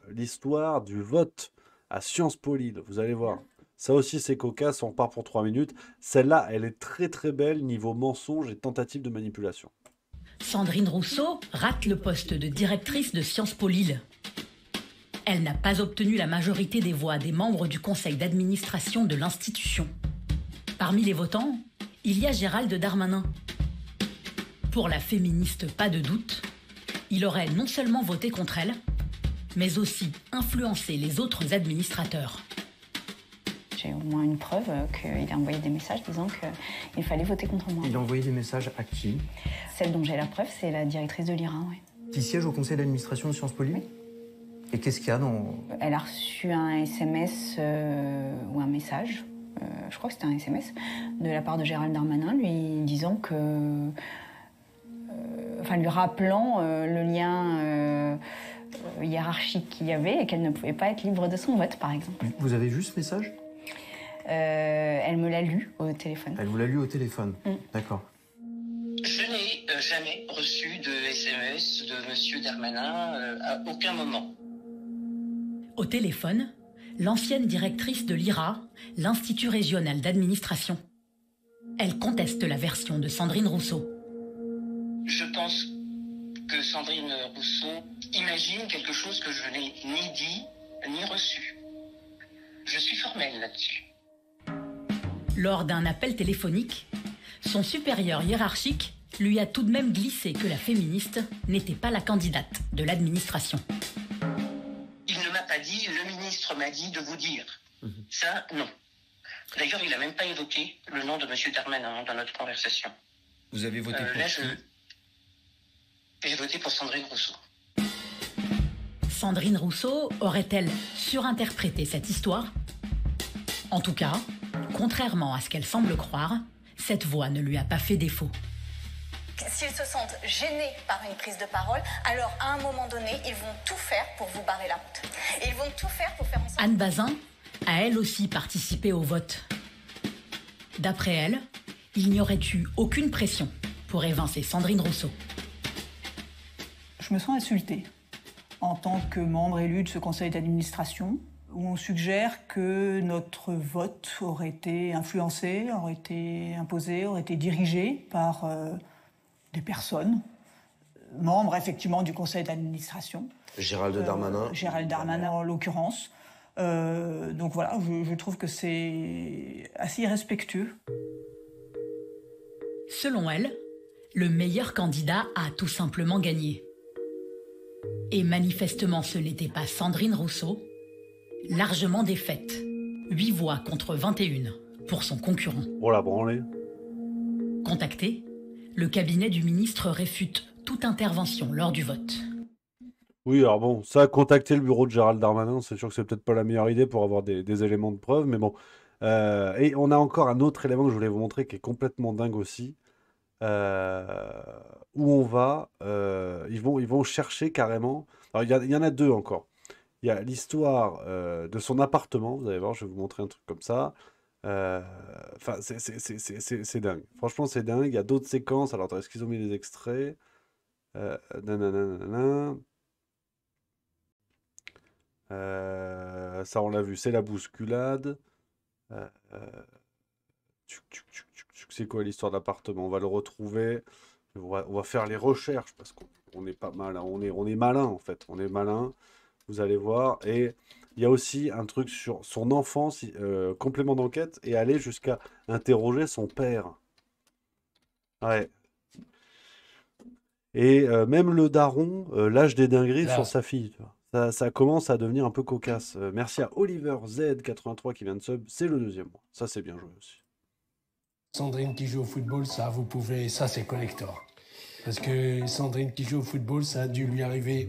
l'histoire du vote à Sciences Po Lille, vous allez voir. Ça aussi, c'est cocasse, on repart pour 3 minutes. Celle-là, elle est très très belle niveau mensonge et tentative de manipulation. Sandrine Rousseau rate le poste de directrice de Sciences Po Lille. Elle n'a pas obtenu la majorité des voix des membres du conseil d'administration de l'institution. Parmi les votants, il y a Gérald Darmanin. Pour la féministe, pas de doute, il aurait non seulement voté contre elle, mais aussi influencé les autres administrateurs. J'ai au moins une preuve qu'il a envoyé des messages disant qu'il fallait voter contre moi. Il a envoyé des messages à qui? Celle dont j'ai la preuve, c'est la directrice de l'IRA, oui. Qui siège au conseil d'administration de Sciences Po Lyon? Et qu'est-ce qu'il y a dans... Elle a reçu un SMS ou un message, je crois que c'était un SMS, de la part de Gérald Darmanin, lui disant que... lui rappelant le lien hiérarchique qu'il y avait et qu'elle ne pouvait pas être libre de son vote, par exemple. Vous avez vu ce message? Elle me l'a lu au téléphone. Elle vous l'a lu au téléphone? D'accord. Je n'ai jamais reçu de SMS de M. Darmanin à aucun moment. Au téléphone, l'ancienne directrice de l'IRA, l'Institut régional d'administration. Elle conteste la version de Sandrine Rousseau. Je pense que Sandrine Rousseau imagine quelque chose que je n'ai ni dit ni reçu. Je suis formelle là-dessus. Lors d'un appel téléphonique, son supérieur hiérarchique lui a tout de même glissé que la féministe n'était pas la candidate de l'administration. Il ne m'a pas dit, le ministre m'a dit de vous dire. Ça, non. D'ailleurs, il n'a même pas évoqué le nom de M. Darmanin dans notre conversation. Vous avez voté pour là, j'ai voté pour Sandrine Rousseau. Sandrine Rousseau aurait-elle surinterprété cette histoire? En tout cas, contrairement à ce qu'elle semble croire, cette voix ne lui a pas fait défaut. S'ils se sentent gênés par une prise de parole, alors à un moment donné, ils vont tout faire pour vous barrer la route. Et ils vont tout faire pour faire en sorte... Anne Bazin a elle aussi participé au vote. D'après elle, il n'y aurait eu aucune pression pour évincer Sandrine Rousseau. Je me sens insultée en tant que membre élu de ce conseil d'administration, où on suggère que notre vote aurait été influencé, aurait été imposé, aurait été dirigé par des personnes, membres effectivement du conseil d'administration. Gérald Darmanin. Gérald Darmanin en l'occurrence. Donc voilà, je trouve que c'est assez irrespectueux. Selon elle, le meilleur candidat a tout simplement gagné. Et manifestement, ce n'était pas Sandrine Rousseau, largement défaite. 8 voix contre 21 pour son concurrent. Oh la branlée. Contacté, le cabinet du ministre réfute toute intervention lors du vote. Oui, alors bon, ça, contacter le bureau de Gérald Darmanin, c'est sûr que c'est peut-être pas la meilleure idée pour avoir des éléments de preuve, mais bon. Et on a encore un autre élément que je voulais vous montrer qui est complètement dingue aussi. Où on va, ils vont chercher carrément. Alors il y en a deux encore. Il y a l'histoire de son appartement. Vous allez voir, je vais vous montrer un truc comme ça. Enfin, c'est dingue. Franchement, c'est dingue. Il y a d'autres séquences. Alors, est-ce qu'ils ont mis des extraits? Nanana. Ça, on l'a vu. C'est la bousculade. C'est quoi l'histoire d'appartement? On va le retrouver. On va faire les recherches parce qu'on est pas mal. On est malin en fait. On est malin. Vous allez voir. Et il y a aussi un truc sur son enfance, complément d'enquête, et aller jusqu'à interroger son père. Ouais. Et même le daron lâche des dingueries sur sa fille. Tu vois. Ça commence à devenir un peu cocasse. Merci à Oliver Z83 qui vient de sub. C'est le deuxième mois. Ça, c'est bien joué aussi. Sandrine qui joue au football, ça, vous pouvez... Ça, c'est collector. Parce que Sandrine qui joue au football, ça a dû lui arriver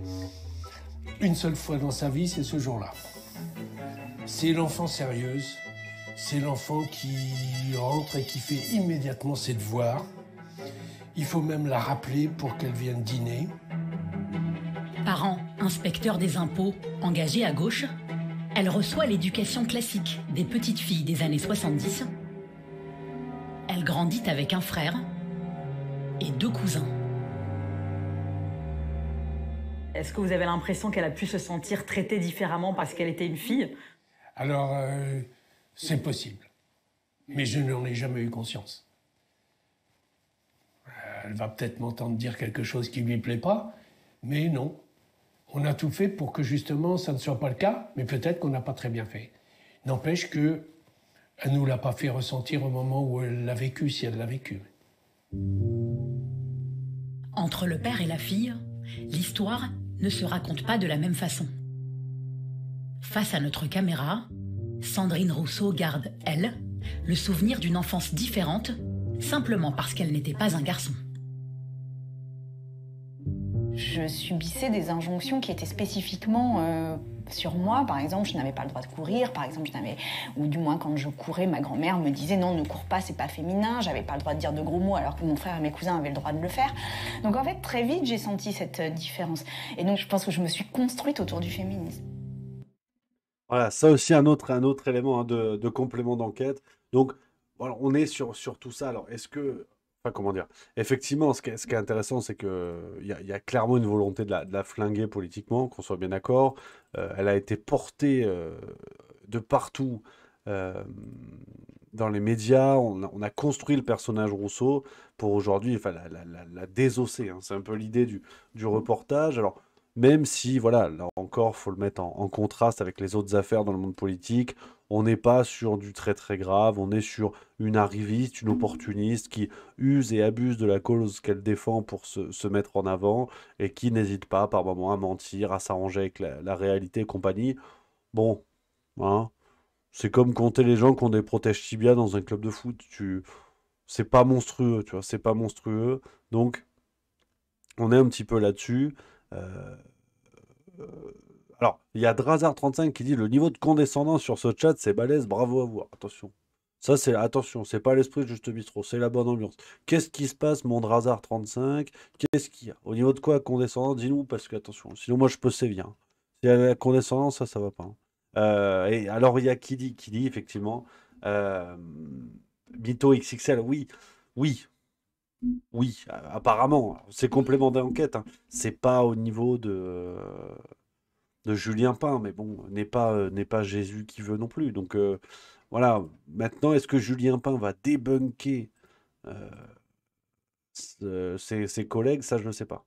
une seule fois dans sa vie, c'est ce jour-là. C'est l'enfant sérieuse, c'est l'enfant qui rentre et qui fait immédiatement ses devoirs. Il faut même la rappeler pour qu'elle vienne dîner. Parent, inspecteur des impôts, engagée à gauche, elle reçoit l'éducation classique des petites filles des années 70. Elle grandit avec un frère et 2 cousins. Est-ce que vous avez l'impression qu'elle a pu se sentir traitée différemment parce qu'elle était une fille? Alors, c'est possible. Mais je n'en ai jamais eu conscience. Elle va peut-être m'entendre dire quelque chose qui ne lui plaît pas, mais non. On a tout fait pour que justement ça ne soit pas le cas, mais peut-être qu'on n'a pas très bien fait. N'empêche que elle ne nous l'a pas fait ressentir au moment où elle l'a vécu, si elle l'a vécu. Entre le père et la fille, l'histoire ne se raconte pas de la même façon. Face à notre caméra, Sandrine Rousseau garde, elle, le souvenir d'une enfance différente, simplement parce qu'elle n'était pas un garçon. Je subissais des injonctions qui étaient spécifiquement sur moi. Par exemple, je n'avais pas le droit de courir. Par exemple, ou du moins quand je courais, ma grand-mère me disait non, ne cours pas, c'est pas féminin. J'avais pas le droit de dire de gros mots alors que mon frère et mes cousins avaient le droit de le faire. Donc en fait, très vite, j'ai senti cette différence. Et donc je pense que je me suis construite autour du féminisme. Voilà, ça aussi un autre élément hein, de complément d'enquête. Donc, voilà, on est sur tout ça. Alors, est-ce que... Enfin, comment dire? Effectivement, ce qui est intéressant, c'est qu'il y a clairement une volonté de la flinguer politiquement, qu'on soit bien d'accord. Elle a été portée de partout dans les médias. On a construit le personnage Rousseau pour aujourd'hui enfin, la désosser. Hein. C'est un peu l'idée du reportage. Alors, même si, voilà, là encore, faut le mettre en contraste avec les autres affaires dans le monde politique, on n'est pas sur du très très grave, on est sur une arriviste, une opportuniste qui use et abuse de la cause qu'elle défend pour se mettre en avant et qui n'hésite pas par moments à mentir, à s'arranger avec la réalité et compagnie. Bon, hein, c'est comme compter les gens qui ont des protèges tibia dans un club de foot. C'est pas monstrueux, tu vois, c'est pas monstrueux. Donc, on est un petit peu là-dessus. Alors, il y a Drazar35 qui dit le niveau de condescendance sur ce chat, c'est balèze, bravo à vous. Attention. Ça, attention, c'est pas l'esprit de Juste Bistrot, c'est la bonne ambiance. Qu'est-ce qui se passe, mon Drazar35? Qu'est-ce qu'il y a? Au niveau de quoi, condescendance? Dis-nous, parce que, attention, sinon moi je peux sévir. Hein. Si y a la condescendance, ça va pas. Hein. Et alors, il y a qui dit, effectivement, Mytho XXL, oui, apparemment, c'est complément d'enquête. Hein. C'est pas au niveau de Julien Pain, mais bon, n'est pas Jésus qui veut non plus. Donc voilà, maintenant, est-ce que Julien Pain va débunker ses collègues? Ça, je ne sais pas.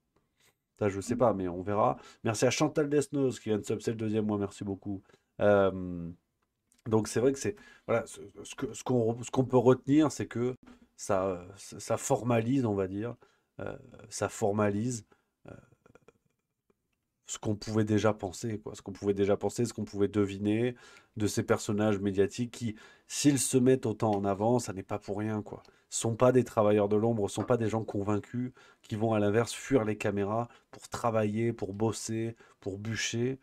Ça, je ne sais pas, mais on verra. Merci à Chantal Desnos qui vient de subser le deuxième mois, merci beaucoup. Donc c'est vrai que c'est... Voilà, ce qu'on peut retenir, c'est que ça formalise, on va dire, ça formalise ce qu'on pouvait déjà penser, quoi. Ce qu'on pouvait déjà penser, ce qu'on pouvait deviner de ces personnages médiatiques qui, s'ils se mettent autant en avant, ça n'est pas pour rien, quoi. Ce sont pas des travailleurs de l'ombre, ce sont pas des gens convaincus qui vont à l'inverse fuir les caméras pour travailler, pour bosser, pour bûcher.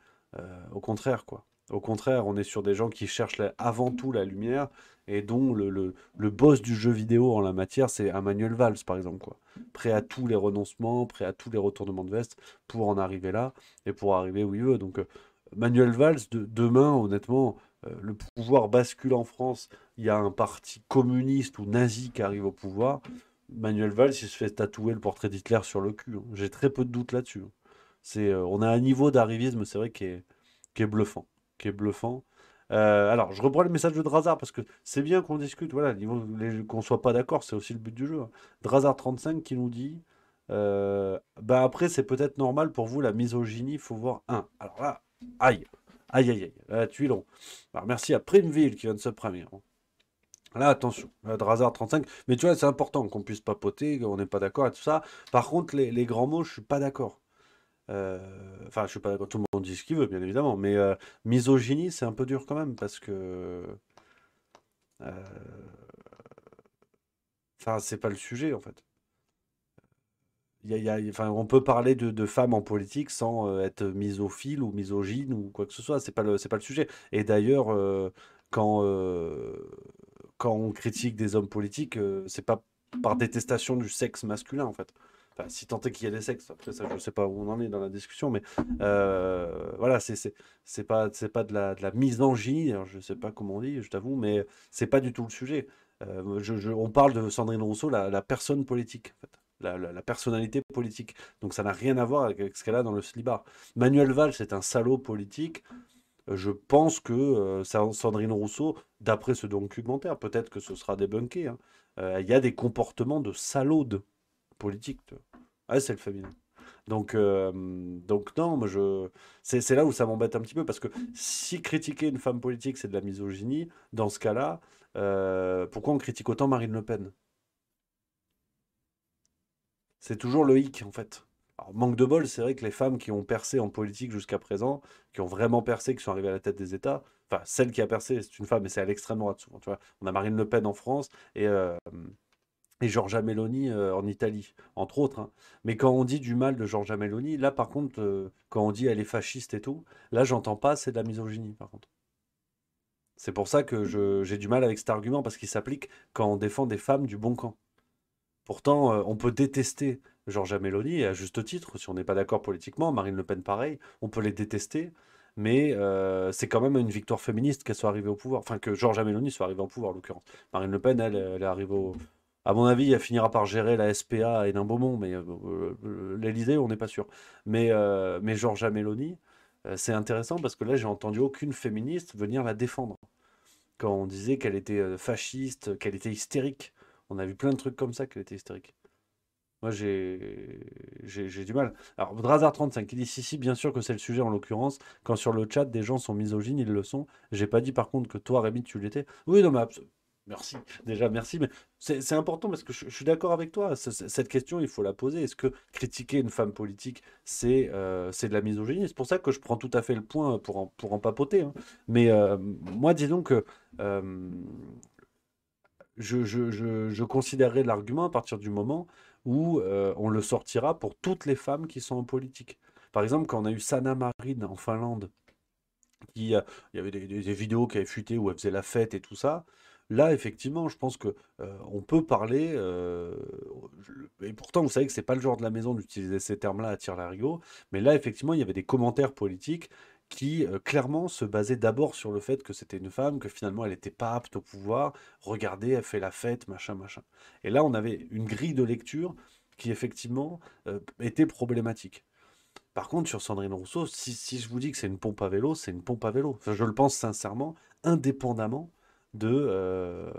Au contraire, quoi. Au contraire, on est sur des gens qui cherchent avant tout la lumière et dont le boss du jeu vidéo en la matière, c'est un Manuel Valls, par exemple, quoi. Prêt à tous les renoncements, prêt à tous les retournements de veste pour en arriver là et pour arriver où il veut. Donc, Manuel Valls, demain, honnêtement, le pouvoir bascule en France. Il y a un parti communiste ou nazi qui arrive au pouvoir. Manuel Valls, il se fait tatouer le portrait d'Hitler sur le cul. Hein. J'ai très peu de doutes là-dessus. Hein. On a un niveau d'arrivisme, c'est vrai, qui est bluffant. Alors, je reprends le message de Drazar parce que c'est bien qu'on discute, voilà, qu'on soit pas d'accord, c'est aussi le but du jeu. Hein. Drazar35 qui nous dit après, c'est peut-être normal pour vous la misogynie, il faut voir un. Alors là, aïe, là, tu es long. Alors, merci à Primeville qui vient de se premier. Hein. Là, attention, Drazar35, mais tu vois, c'est important qu'on puisse papoter, on n'est pas d'accord et tout ça. Par contre, les grands mots, je suis pas d'accord. Enfin, je suis pas d'accord, tout le monde dit ce qu'il veut, bien évidemment, mais misogynie, c'est un peu dur quand même, parce que... Enfin, c'est pas le sujet, en fait. Enfin, on peut parler de femmes en politique sans être misophile ou misogyne ou quoi que ce soit, c'est pas le sujet. Et d'ailleurs, quand on critique des hommes politiques, c'est pas par détestation du sexe masculin, en fait. Enfin, si tant est qu'il y a des sexes, après ça, je ne sais pas où on en est dans la discussion, mais voilà, c'est pas de la misogynie, alors je ne sais pas comment on dit, je t'avoue, mais c'est pas du tout le sujet. On parle de Sandrine Rousseau, la personne politique, en fait. La personnalité politique. Donc ça n'a rien à voir avec ce qu'elle a dans le slibard. Manuel Valls, c'est un salaud politique. Je pense que Sandrine Rousseau, d'après ce documentaire, peut-être que ce sera débunké, hein, il y a des comportements de salaude politique. Ah, c'est le féminin. Donc non, moi c'est là où ça m'embête un petit peu, parce que si critiquer une femme politique, c'est de la misogynie, dans ce cas-là, pourquoi on critique autant Marine Le Pen? C'est toujours le hic, en fait. Alors, manque de bol, c'est vrai que les femmes qui ont percé en politique jusqu'à présent, qui ont vraiment percé, qui sont arrivées à la tête des États, enfin, celle qui a percé, c'est une femme, et c'est à l'extrême droite, souvent, tu vois. On a Marine Le Pen en France et Giorgia Meloni en Italie, entre autres, hein. Mais quand on dit du mal de Giorgia Meloni, là, par contre, quand on dit elle est fasciste et tout, là, j'entends pas, c'est de la misogynie, par contre. C'est pour ça que j'ai du mal avec cet argument, parce qu'il s'applique quand on défend des femmes du bon camp. Pourtant, on peut détester Giorgia Meloni, et à juste titre, si on n'est pas d'accord politiquement, Marine Le Pen pareil, on peut les détester, mais c'est quand même une victoire féministe qu'elle soit arrivée au pouvoir, enfin que Giorgia Meloni soit arrivée au pouvoir en l'occurrence. Marine Le Pen, elle est arrivée au... À mon avis, elle finira par gérer la SPA et Hénin-Beaumont, mais l'Élysée, on n'est pas sûr. Mais Giorgia Meloni, c'est intéressant parce que là, j'ai entendu aucune féministe venir la défendre. Quand on disait qu'elle était fasciste, qu'elle était hystérique. On a vu plein de trucs comme ça qu'elle était hystérique. Moi, j'ai du mal. Alors, Drazar35, qui dit si, bien sûr que c'est le sujet en l'occurrence. Quand sur le chat, des gens sont misogynes, ils le sont. J'ai pas dit par contre que toi, Rémi, tu l'étais. Oui, non, mais merci. Déjà, merci. Mais c'est important parce que je suis d'accord avec toi. Cette question, il faut la poser. Est-ce que critiquer une femme politique, c'est de la misogynie? C'est pour ça que je prends tout à fait le point pour en papoter, hein. Mais moi, disons que je considérerais l'argument à partir du moment où on le sortira pour toutes les femmes qui sont en politique. Par exemple, quand on a eu Sanna Marin en Finlande, il y avait des vidéos qui avaient fuité où elle faisait la fête et tout ça. Là, effectivement, je pense que on peut parler. Et pourtant, vous savez que c'est pas le genre de la maison d'utiliser ces termes-là à tire-larigot. Mais là, effectivement, il y avait des commentaires politiques qui clairement se basaient d'abord sur le fait que c'était une femme, que finalement elle n'était pas apte au pouvoir. Regardez, elle fait la fête, machin, machin. Et là, on avait une grille de lecture qui effectivement était problématique. Par contre, sur Sandrine Rousseau, si je vous dis que c'est une pompe à vélo, c'est une pompe à vélo. Enfin, je le pense sincèrement, indépendamment de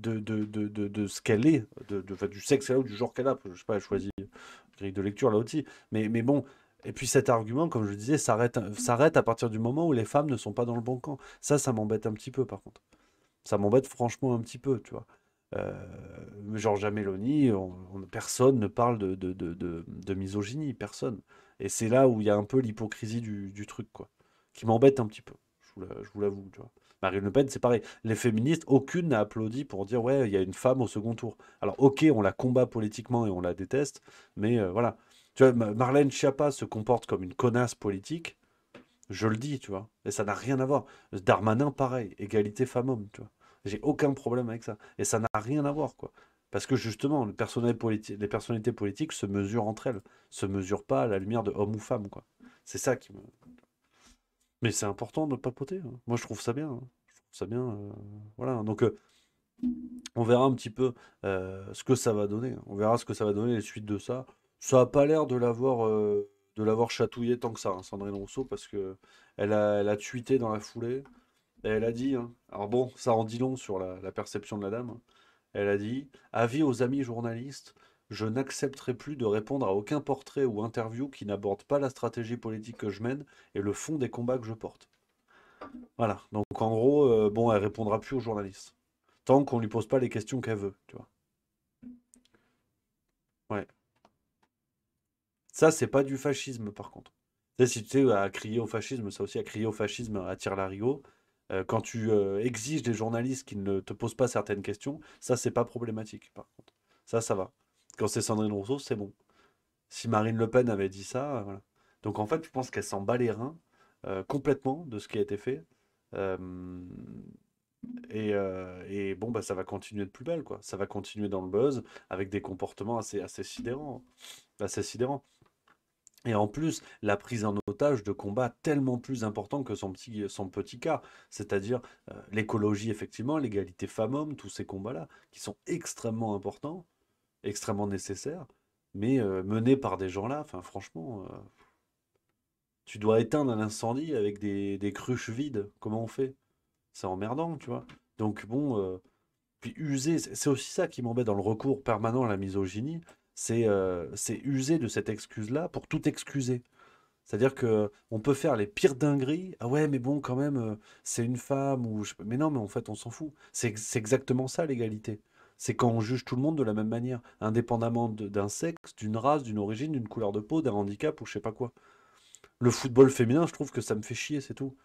ce qu'elle est, enfin, du sexe qu'elle a ou du genre qu'elle a. Je sais pas, elle choisit grille de lecture là aussi. Mais bon, et puis cet argument, comme je le disais, s'arrête à partir du moment où les femmes ne sont pas dans le bon camp. Ça m'embête un petit peu par contre. Ça m'embête franchement un petit peu, tu vois. Giorgia Meloni, personne ne parle de misogynie, personne. Et c'est là où il y a un peu l'hypocrisie du truc, quoi, qui m'embête un petit peu, je vous l'avoue, tu vois. Marine Le Pen, c'est pareil. Les féministes, aucune n'a applaudi pour dire, ouais, il y a une femme au second tour. Alors, ok, on la combat politiquement et on la déteste, mais voilà. Tu vois, Marlène Schiappa se comporte comme une connasse politique, je le dis, tu vois, et ça n'a rien à voir. Darmanin, pareil, égalité femmes-hommes, tu vois. J'ai aucun problème avec ça. Et ça n'a rien à voir, quoi. Parce que justement, les personnalités politiques se mesurent entre elles, se mesurent pas à la lumière de homme ou femme, quoi. C'est ça qui me... Mais c'est important de papoter, hein. Moi, je trouve ça bien, hein. Je trouve ça bien, voilà. Donc, on verra un petit peu ce que ça va donner. On verra ce que ça va donner, les suites de ça. Ça n'a pas l'air de l'avoir chatouillé tant que ça, hein, Sandrine Rousseau, parce que elle a tweeté dans la foulée. Et elle a dit, hein, alors bon, ça en dit long sur la perception de la dame, hein. Elle a dit, avis aux amis journalistes, je n'accepterai plus de répondre à aucun portrait ou interview qui n'aborde pas la stratégie politique que je mène et le fond des combats que je porte. Voilà, donc en gros, bon, elle répondra plus aux journalistes. Tant qu'on lui pose pas les questions qu'elle veut, tu vois. Ouais. Ça, c'est pas du fascisme, par contre. Tu sais, si tu sais, à crier au fascisme, ça aussi, à crier au fascisme à tire-larigot, quand tu exiges des journalistes qui ne te posent pas certaines questions, ça, c'est pas problématique, par contre. Ça va. Quand c'est Sandrine Rousseau, c'est bon. Si Marine Le Pen avait dit ça, voilà. Donc, en fait, je pense qu'elle s'en bat les reins complètement de ce qui a été fait. Et bon, bah, ça va continuer de plus belle, quoi. Ça va continuer dans le buzz avec des comportements assez sidérants, hein. Assez sidérants. Et en plus, la prise en otage de combats tellement plus importants que son petit cas, c'est-à-dire l'écologie, effectivement, l'égalité femmes-hommes, tous ces combats-là, qui sont extrêmement importants, extrêmement nécessaires, mais menés par des gens-là, enfin franchement, tu dois éteindre un incendie avec des cruches vides, comment on fait? C'est emmerdant, tu vois. Donc bon, puis user, c'est aussi ça qui m'embête dans le recours permanent à la misogynie, c'est user de cette excuse-là pour tout excuser. C'est-à-dire que on peut faire les pires dingueries. Ah ouais, mais bon, quand même, c'est une femme ou mais non, mais en fait, on s'en fout. C'est exactement ça l'égalité. C'est quand on juge tout le monde de la même manière, indépendamment d'un sexe, d'une race, d'une origine, d'une couleur de peau, d'un handicap ou je sais pas quoi. Le football féminin, je trouve que ça me fait chier, c'est tout.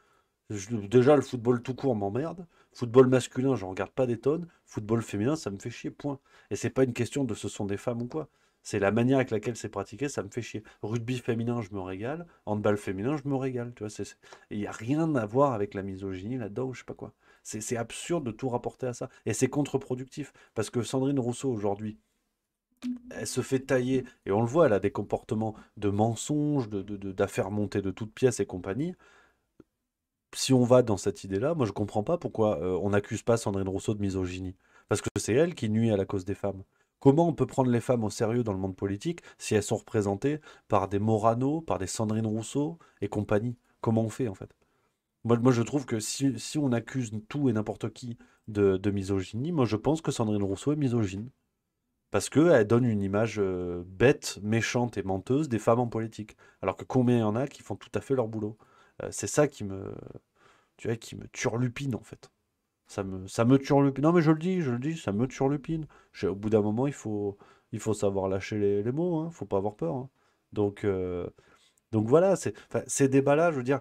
Déjà, le football tout court m'emmerde. Football masculin, j'en regarde pas des tonnes. Football féminin, ça me fait chier, point. Et c'est pas une question de ce sont des femmes ou quoi. C'est la manière avec laquelle c'est pratiqué, ça me fait chier. Rugby féminin, je me régale. Handball féminin, je me régale. Tu vois, il n'y a rien à voir avec la misogynie là-dedans ou je sais pas quoi. C'est absurde de tout rapporter à ça. Et c'est contre-productif. Parce que Sandrine Rousseau, aujourd'hui, elle se fait tailler, et on le voit, elle a des comportements de mensonges, d'affaires montées de toutes pièces et compagnie. Si on va dans cette idée-là, moi je comprends pas pourquoi on n'accuse pas Sandrine Rousseau de misogynie. Parce que c'est elle qui nuit à la cause des femmes. Comment on peut prendre les femmes au sérieux dans le monde politique si elles sont représentées par des Morano, par des Sandrine Rousseau et compagnie? Comment on fait en fait? Moi je trouve que si on accuse tout et n'importe qui de misogynie, moi je pense que Sandrine Rousseau est misogyne. Parce qu'elle donne une image bête, méchante et menteuse des femmes en politique. Alors que combien il y en a qui font tout à fait leur boulot. C'est ça tu vois, qui me turlupine en fait. Ça me turlupine. Non mais je le dis, ça me turlupine. Au bout d'un moment, il faut savoir lâcher les mots, hein, faut pas avoir peur. Hein. Donc voilà, ces débats-là, je veux dire,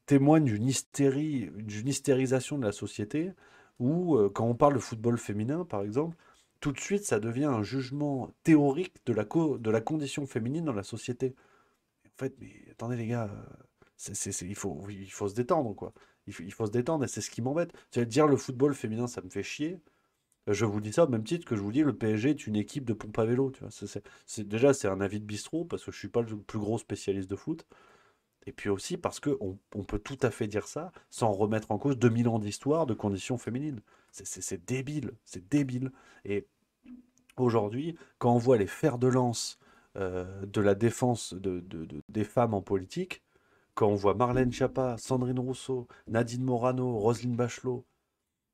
témoignent d'une hystérie, d'une hystérisation de la société, où quand on parle de football féminin, par exemple, tout de suite, ça devient un jugement théorique de la condition féminine dans la société. En fait, mais attendez les gars, il faut se détendre, quoi. Il faut se détendre et c'est ce qui m'embête. Tu vas dire le football féminin, ça me fait chier. Je vous dis ça au même titre que je vous dis le PSG est une équipe de pompe à vélo. Tu vois. Déjà, c'est un avis de bistrot parce que je suis pas le plus gros spécialiste de foot. Et puis aussi parce qu'on peut tout à fait dire ça sans remettre en cause 2000 ans d'histoire de conditions féminines. C'est débile, c'est débile. Et aujourd'hui, quand on voit les fers de lance de la défense des femmes en politique, quand on voit Marlène Schiappa, Sandrine Rousseau, Nadine Morano, Roselyne Bachelot,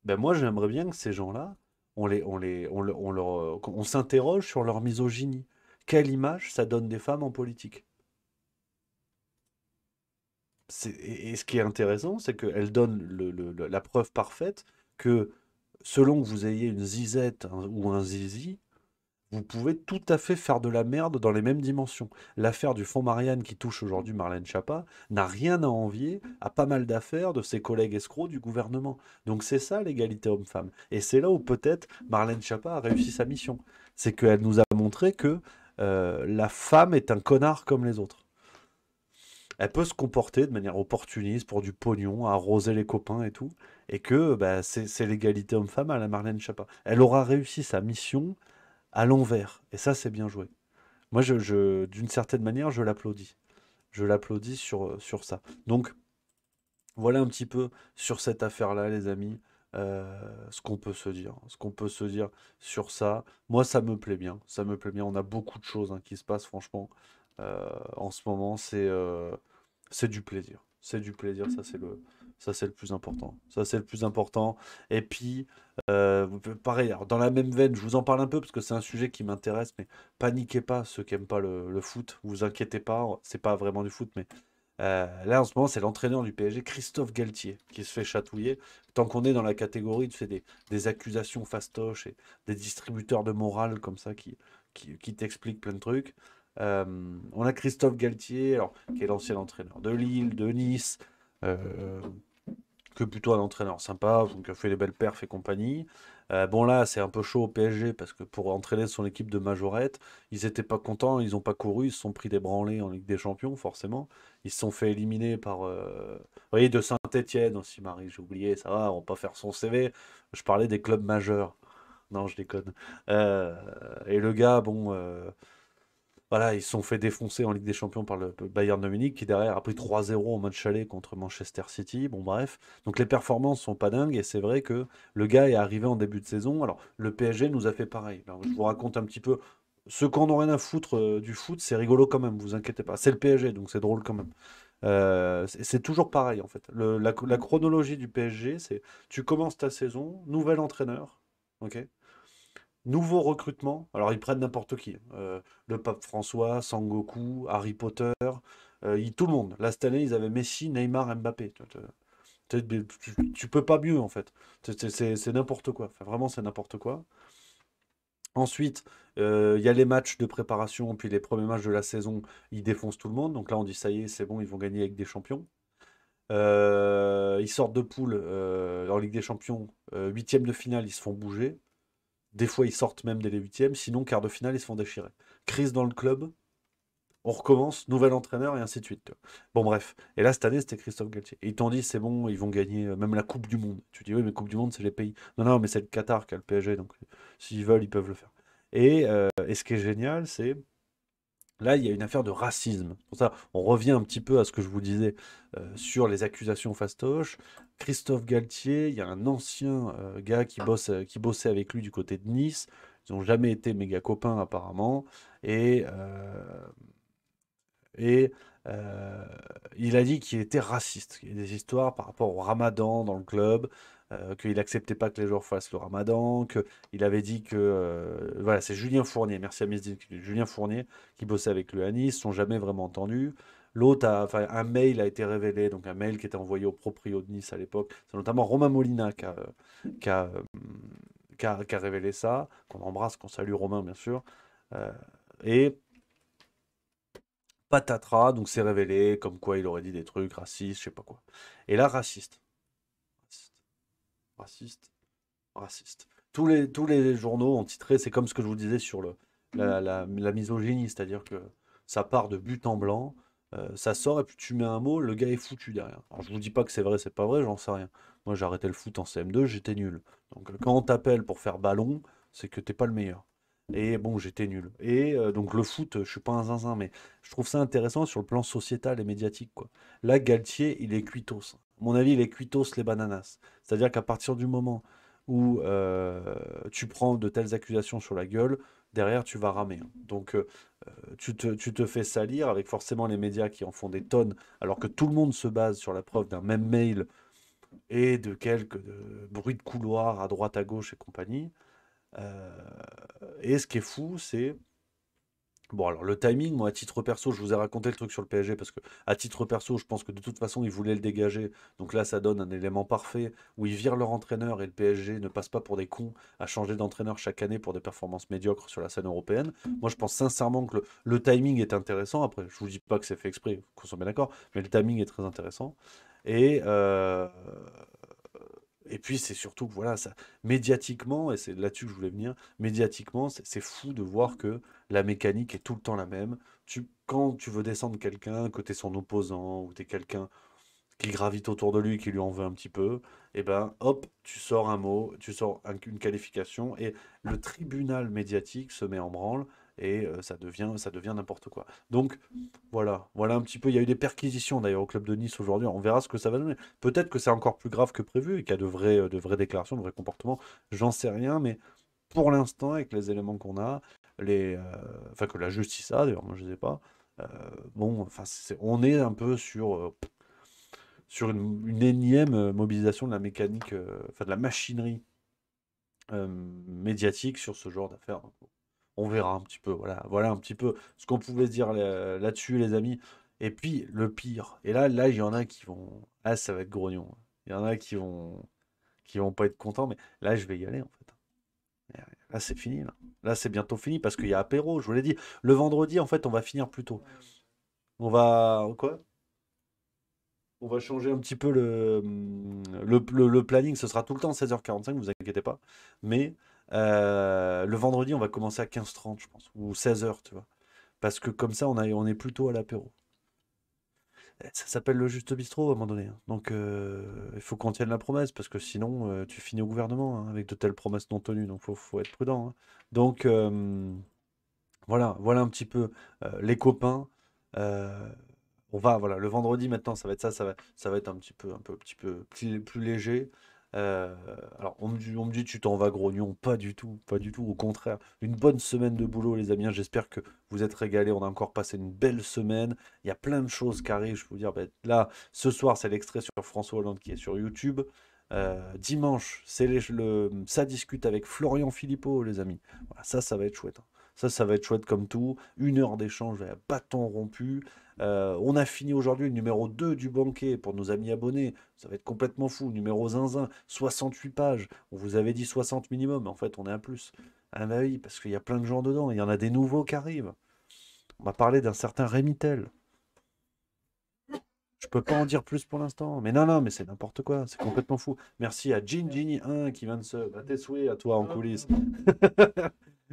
ben moi j'aimerais bien que ces gens-là, on s'interroge sur leur misogynie. Quelle image ça donne des femmes en politique? Et ce qui est intéressant, c'est qu'elle donne la preuve parfaite que selon que vous ayez une zizette ou un zizi, vous pouvez tout à fait faire de la merde dans les mêmes dimensions. L'affaire du fonds Marianne qui touche aujourd'hui Marlène Schiappa n'a rien à envier à pas mal d'affaires de ses collègues escrocs du gouvernement. Donc c'est ça l'égalité homme-femme. Et c'est là où peut-être Marlène Schiappa a réussi sa mission. C'est qu'elle nous a montré que la femme est un connard comme les autres. Elle peut se comporter de manière opportuniste pour du pognon, arroser les copains et tout. Et que c'est l'égalité homme-femme à la Marlène Schiappa. Elle aura réussi sa mission à l'envers. Et ça, c'est bien joué. Moi, d'une certaine manière, je l'applaudis. Je l'applaudis sur ça. Donc, voilà un petit peu sur cette affaire-là, les amis, ce qu'on peut se dire. Ce qu'on peut se dire sur ça. Moi, ça me plaît bien. Ça me plaît bien. On a beaucoup de choses qui se passent, franchement. En ce moment, c'est du plaisir. C'est du plaisir, ça c'est le plus important. Ça c'est le plus important. Et puis, pareil, alors, dans la même veine, je vous en parle un peu parce que c'est un sujet qui m'intéresse, mais paniquez pas ceux qui n'aiment pas le foot. Vous inquiétez pas, c'est pas vraiment du foot, mais là en ce moment c'est l'entraîneur du PSG, Christophe Galtier, qui se fait chatouiller. Tant qu'on est dans la catégorie de des accusations fastoches et des distributeurs de morale comme ça qui t'expliquent plein de trucs. On a Christophe Galtier, alors, qui est l'ancien entraîneur de Lille, de Nice, que plutôt un entraîneur sympa, donc a fait les belles perfs et compagnie. Bon là, c'est un peu chaud au PSG parce que pour entraîner son équipe de majorette, ils étaient pas contents, ils n'ont pas couru, ils se sont pris des branlés en Ligue des Champions, forcément. Ils se sont fait éliminer par, vous voyez, de Saint-Étienne aussi, Marie, j'ai oublié, ça va, on va pas faire son CV. Je parlais des clubs majeurs. Non, je déconne. Et le gars, bon... Voilà, ils se sont fait défoncer en Ligue des Champions par le Bayern de Munich qui derrière a pris 3-0 en match aller contre Manchester City. Bon bref, donc les performances sont pas dingues et c'est vrai que le gars est arrivé en début de saison. Alors le PSG nous a fait pareil. Alors, je vous raconte un petit peu. Ceux qui en ont rien à foutre du foot, c'est rigolo quand même, vous inquiétez pas. C'est le PSG, donc c'est drôle quand même. C'est toujours pareil en fait. La chronologie du PSG, c'est tu commences ta saison, nouvel entraîneur, ok. Nouveau recrutement, alors ils prennent n'importe qui. Le pape François, Sangoku, Harry Potter, tout le monde. Là, cette année, ils avaient Messi, Neymar, Mbappé. Tu peux pas mieux, en fait. C'est n'importe quoi. Enfin, vraiment, c'est n'importe quoi. Ensuite, il y a les matchs de préparation, puis les premiers matchs de la saison, ils défoncent tout le monde. Donc là, on dit ça y est, c'est bon, ils vont gagner avec des champions. Ils sortent de poule en Ligue des Champions, huitième de finale, ils se font bouger. Des fois, ils sortent même dès les huitièmes. Sinon, quart de finale, ils se font déchirer. Crise dans le club. On recommence, nouvel entraîneur et ainsi de suite. Tu vois. Bon, bref. Et là, cette année, c'était Christophe Galtier. Et ils t'ont dit, c'est bon, ils vont gagner même la Coupe du Monde. Tu dis, oui, mais Coupe du Monde, c'est les pays. Non, non, mais c'est le Qatar qui a le PSG. Donc, s'ils veulent, ils peuvent le faire. Et ce qui est génial, c'est. Là, il y a une affaire de racisme. Pour ça, on revient un petit peu à ce que je vous disais sur les accusations fastoches. Christophe Galtier, il y a un ancien gars qui bossait avec lui du côté de Nice. Ils n'ont jamais été méga copains apparemment. Et il a dit qu'il était raciste. Il y a des histoires par rapport au ramadan dans le club, qu'il n'acceptait pas que les joueurs fassent le ramadan, qu'il avait dit que... voilà, c'est Julien Fournier, merci à Miss Julien Fournier, qui bossait avec lui à Nice, ne sont jamais vraiment entendus. L'autre, un mail a été révélé, donc un mail qui était envoyé au proprio de Nice à l'époque. C'est notamment Romain Molina qui a révélé ça, qu'on embrasse, qu'on salue Romain, bien sûr. Et patatras, donc c'est révélé, comme quoi il aurait dit des trucs racistes, je sais pas quoi. Et là, raciste. Tous les journaux ont titré, c'est comme ce que je vous disais sur la misogynie, c'est-à-dire que ça part de but en blanc, ça sort et puis tu mets un mot, le gars est foutu derrière. Alors je vous dis pas que c'est vrai, c'est pas vrai, j'en sais rien. Moi j'ai arrêté le foot en CM2, j'étais nul. Donc quand on t'appelle pour faire ballon, c'est que t'es pas le meilleur. Et bon, j'étais nul. Et donc le foot, je suis pas un zinzin, mais je trouve ça intéressant sur le plan sociétal et médiatique, quoi. Là, Galtier, il est cuitos. À mon avis, il est cuitos les bananas. C'est-à-dire qu'à partir du moment où tu prends de telles accusations sur la gueule, derrière, tu vas ramer. Hein. Donc, tu te fais salir avec forcément les médias qui en font des tonnes, alors que tout le monde se base sur la preuve d'un même mail et de quelques bruits de couloir à droite, à gauche et compagnie. Et ce qui est fou, c'est... Bon, alors le timing, moi, à titre perso, je vous ai raconté le truc sur le PSG parce que, à titre perso, je pense que de toute façon, ils voulaient le dégager. Donc là, ça donne un élément parfait où ils virent leur entraîneur et le PSG ne passe pas pour des cons à changer d'entraîneur chaque année pour des performances médiocres sur la scène européenne. Moi, je pense sincèrement que le timing est intéressant. Après, je vous dis pas que c'est fait exprès, qu'on soit bien d'accord, mais le timing est très intéressant. Et puis, c'est surtout que, voilà, ça, médiatiquement, et c'est là-dessus que je voulais venir, médiatiquement, c'est fou de voir que la mécanique est tout le temps la même. Quand tu veux descendre quelqu'un, que tu es son opposant, ou tu es quelqu'un qui gravite autour de lui, qui lui en veut un petit peu, et ben, hop, tu sors un mot, tu sors une qualification, et le tribunal médiatique se met en branle, et ça devient n'importe quoi. Donc, voilà un petit peu. Il y a eu des perquisitions d'ailleurs au club de Nice aujourd'hui. On verra ce que ça va donner. Peut-être que c'est encore plus grave que prévu et qu'il y a de vraies déclarations, de vrais comportements. J'en sais rien, mais pour l'instant, avec les éléments qu'on a, enfin que la justice a, d'ailleurs, moi je ne sais pas. Bon, enfin, on est un peu sur une énième mobilisation de la mécanique, enfin de la machinerie médiatique sur ce genre d'affaires. On verra un petit peu, voilà un petit peu ce qu'on pouvait dire là-dessus, les amis. Et puis, le pire, et là, il y en a qui vont... Ah, ça va être grognon. Il y en a qui vont pas être contents, mais là, je vais y aller, en fait. Là, c'est fini, là. Là, c'est bientôt fini, parce qu'il y a apéro, je vous l'ai dit. Le vendredi, en fait, on va finir plus tôt. On va... Quoi? On va changer un petit peu le planning. Ce sera tout le temps 16h45, vous inquiétez pas. Mais le vendredi, on va commencer à 15h30, je pense. Ou 16h, tu vois. Parce que comme ça, on est plutôt à l'apéro. Ça s'appelle le Juste Bistrot à un moment donné. Hein. Donc, il faut qu'on tienne la promesse. Parce que sinon, tu finis au gouvernement hein, avec de telles promesses non tenues. Donc, faut être prudent. Hein. Donc, voilà un petit peu les copains. Voilà, le vendredi maintenant, ça va être ça va être un petit peu plus léger. Alors, on me dit, tu t'en vas grognon, pas du tout, au contraire. Une bonne semaine de boulot, les amis. J'espère que vous êtes régalés. On a encore passé une belle semaine. Il y a plein de choses qui arrivent. Je peux vous dire, là, ce soir, c'est l'extrait sur François Hollande qui est sur YouTube. Dimanche, c'est ça discute avec Florian Philippot, les amis. Voilà, ça va être chouette. Hein. Ça va être chouette comme tout. 1 heure d'échange à bâton rompu. On a fini aujourd'hui le numéro 2 du banquet pour nos amis abonnés. Ça va être complètement fou. Numéro zinzin, 68 pages. On vous avait dit 60 minimum, mais en fait, on est à plus. Ah bah oui, parce qu'il y a plein de gens dedans. Il y en a des nouveaux qui arrivent. On va parler d'un certain Rémitel. Je peux pas en dire plus pour l'instant. Mais non, mais c'est n'importe quoi. C'est complètement fou. Merci à Gini1 qui vient de se... Bah, tes souhaits à toi en coulisses.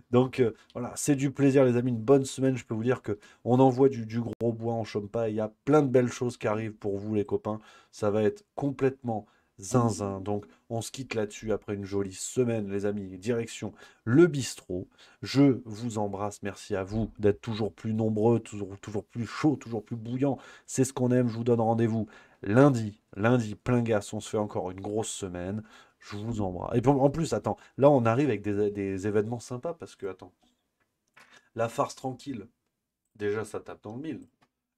Donc voilà, c'est du plaisir les amis, une bonne semaine, je peux vous dire que on envoie du gros bois, on chôme pas, il y a plein de belles choses qui arrivent pour vous les copains, ça va être complètement zinzin, donc on se quitte là-dessus après une jolie semaine les amis, direction le bistrot, je vous embrasse, merci à vous d'être toujours plus nombreux, toujours plus chaud, toujours plus bouillant, c'est ce qu'on aime, je vous donne rendez-vous lundi, plein gaz, on se fait encore une grosse semaine. Je vous embrasse. Et puis, en plus, attends, là on arrive avec des événements sympas parce que, attends, la farce tranquille, déjà ça tape dans le 1000.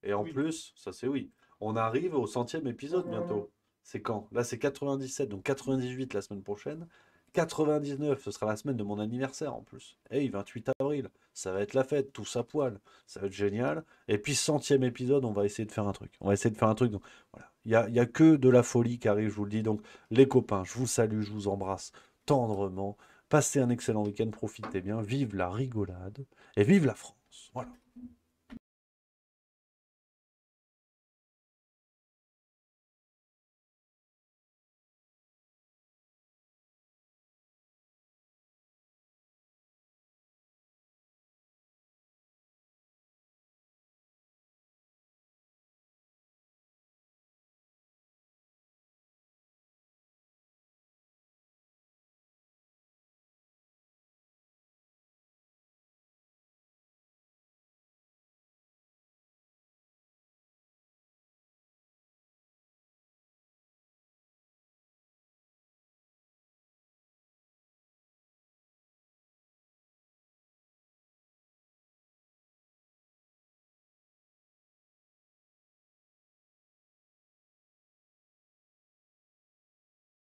Et en plus, ça c'est oui, on arrive au 100e épisode bientôt. C'est quand? Là c'est 97, donc 98 la semaine prochaine. 99, ce sera la semaine de mon anniversaire en plus. Hey, 28 avril, ça va être la fête, tous à poil, ça va être génial. Et puis 100e épisode, on va essayer de faire un truc. Donc voilà, il y a que de la folie qui arrive, je vous le dis. Donc les copains, je vous salue, je vous embrasse tendrement. Passez un excellent week-end, profitez bien, vive la rigolade et vive la France. Voilà.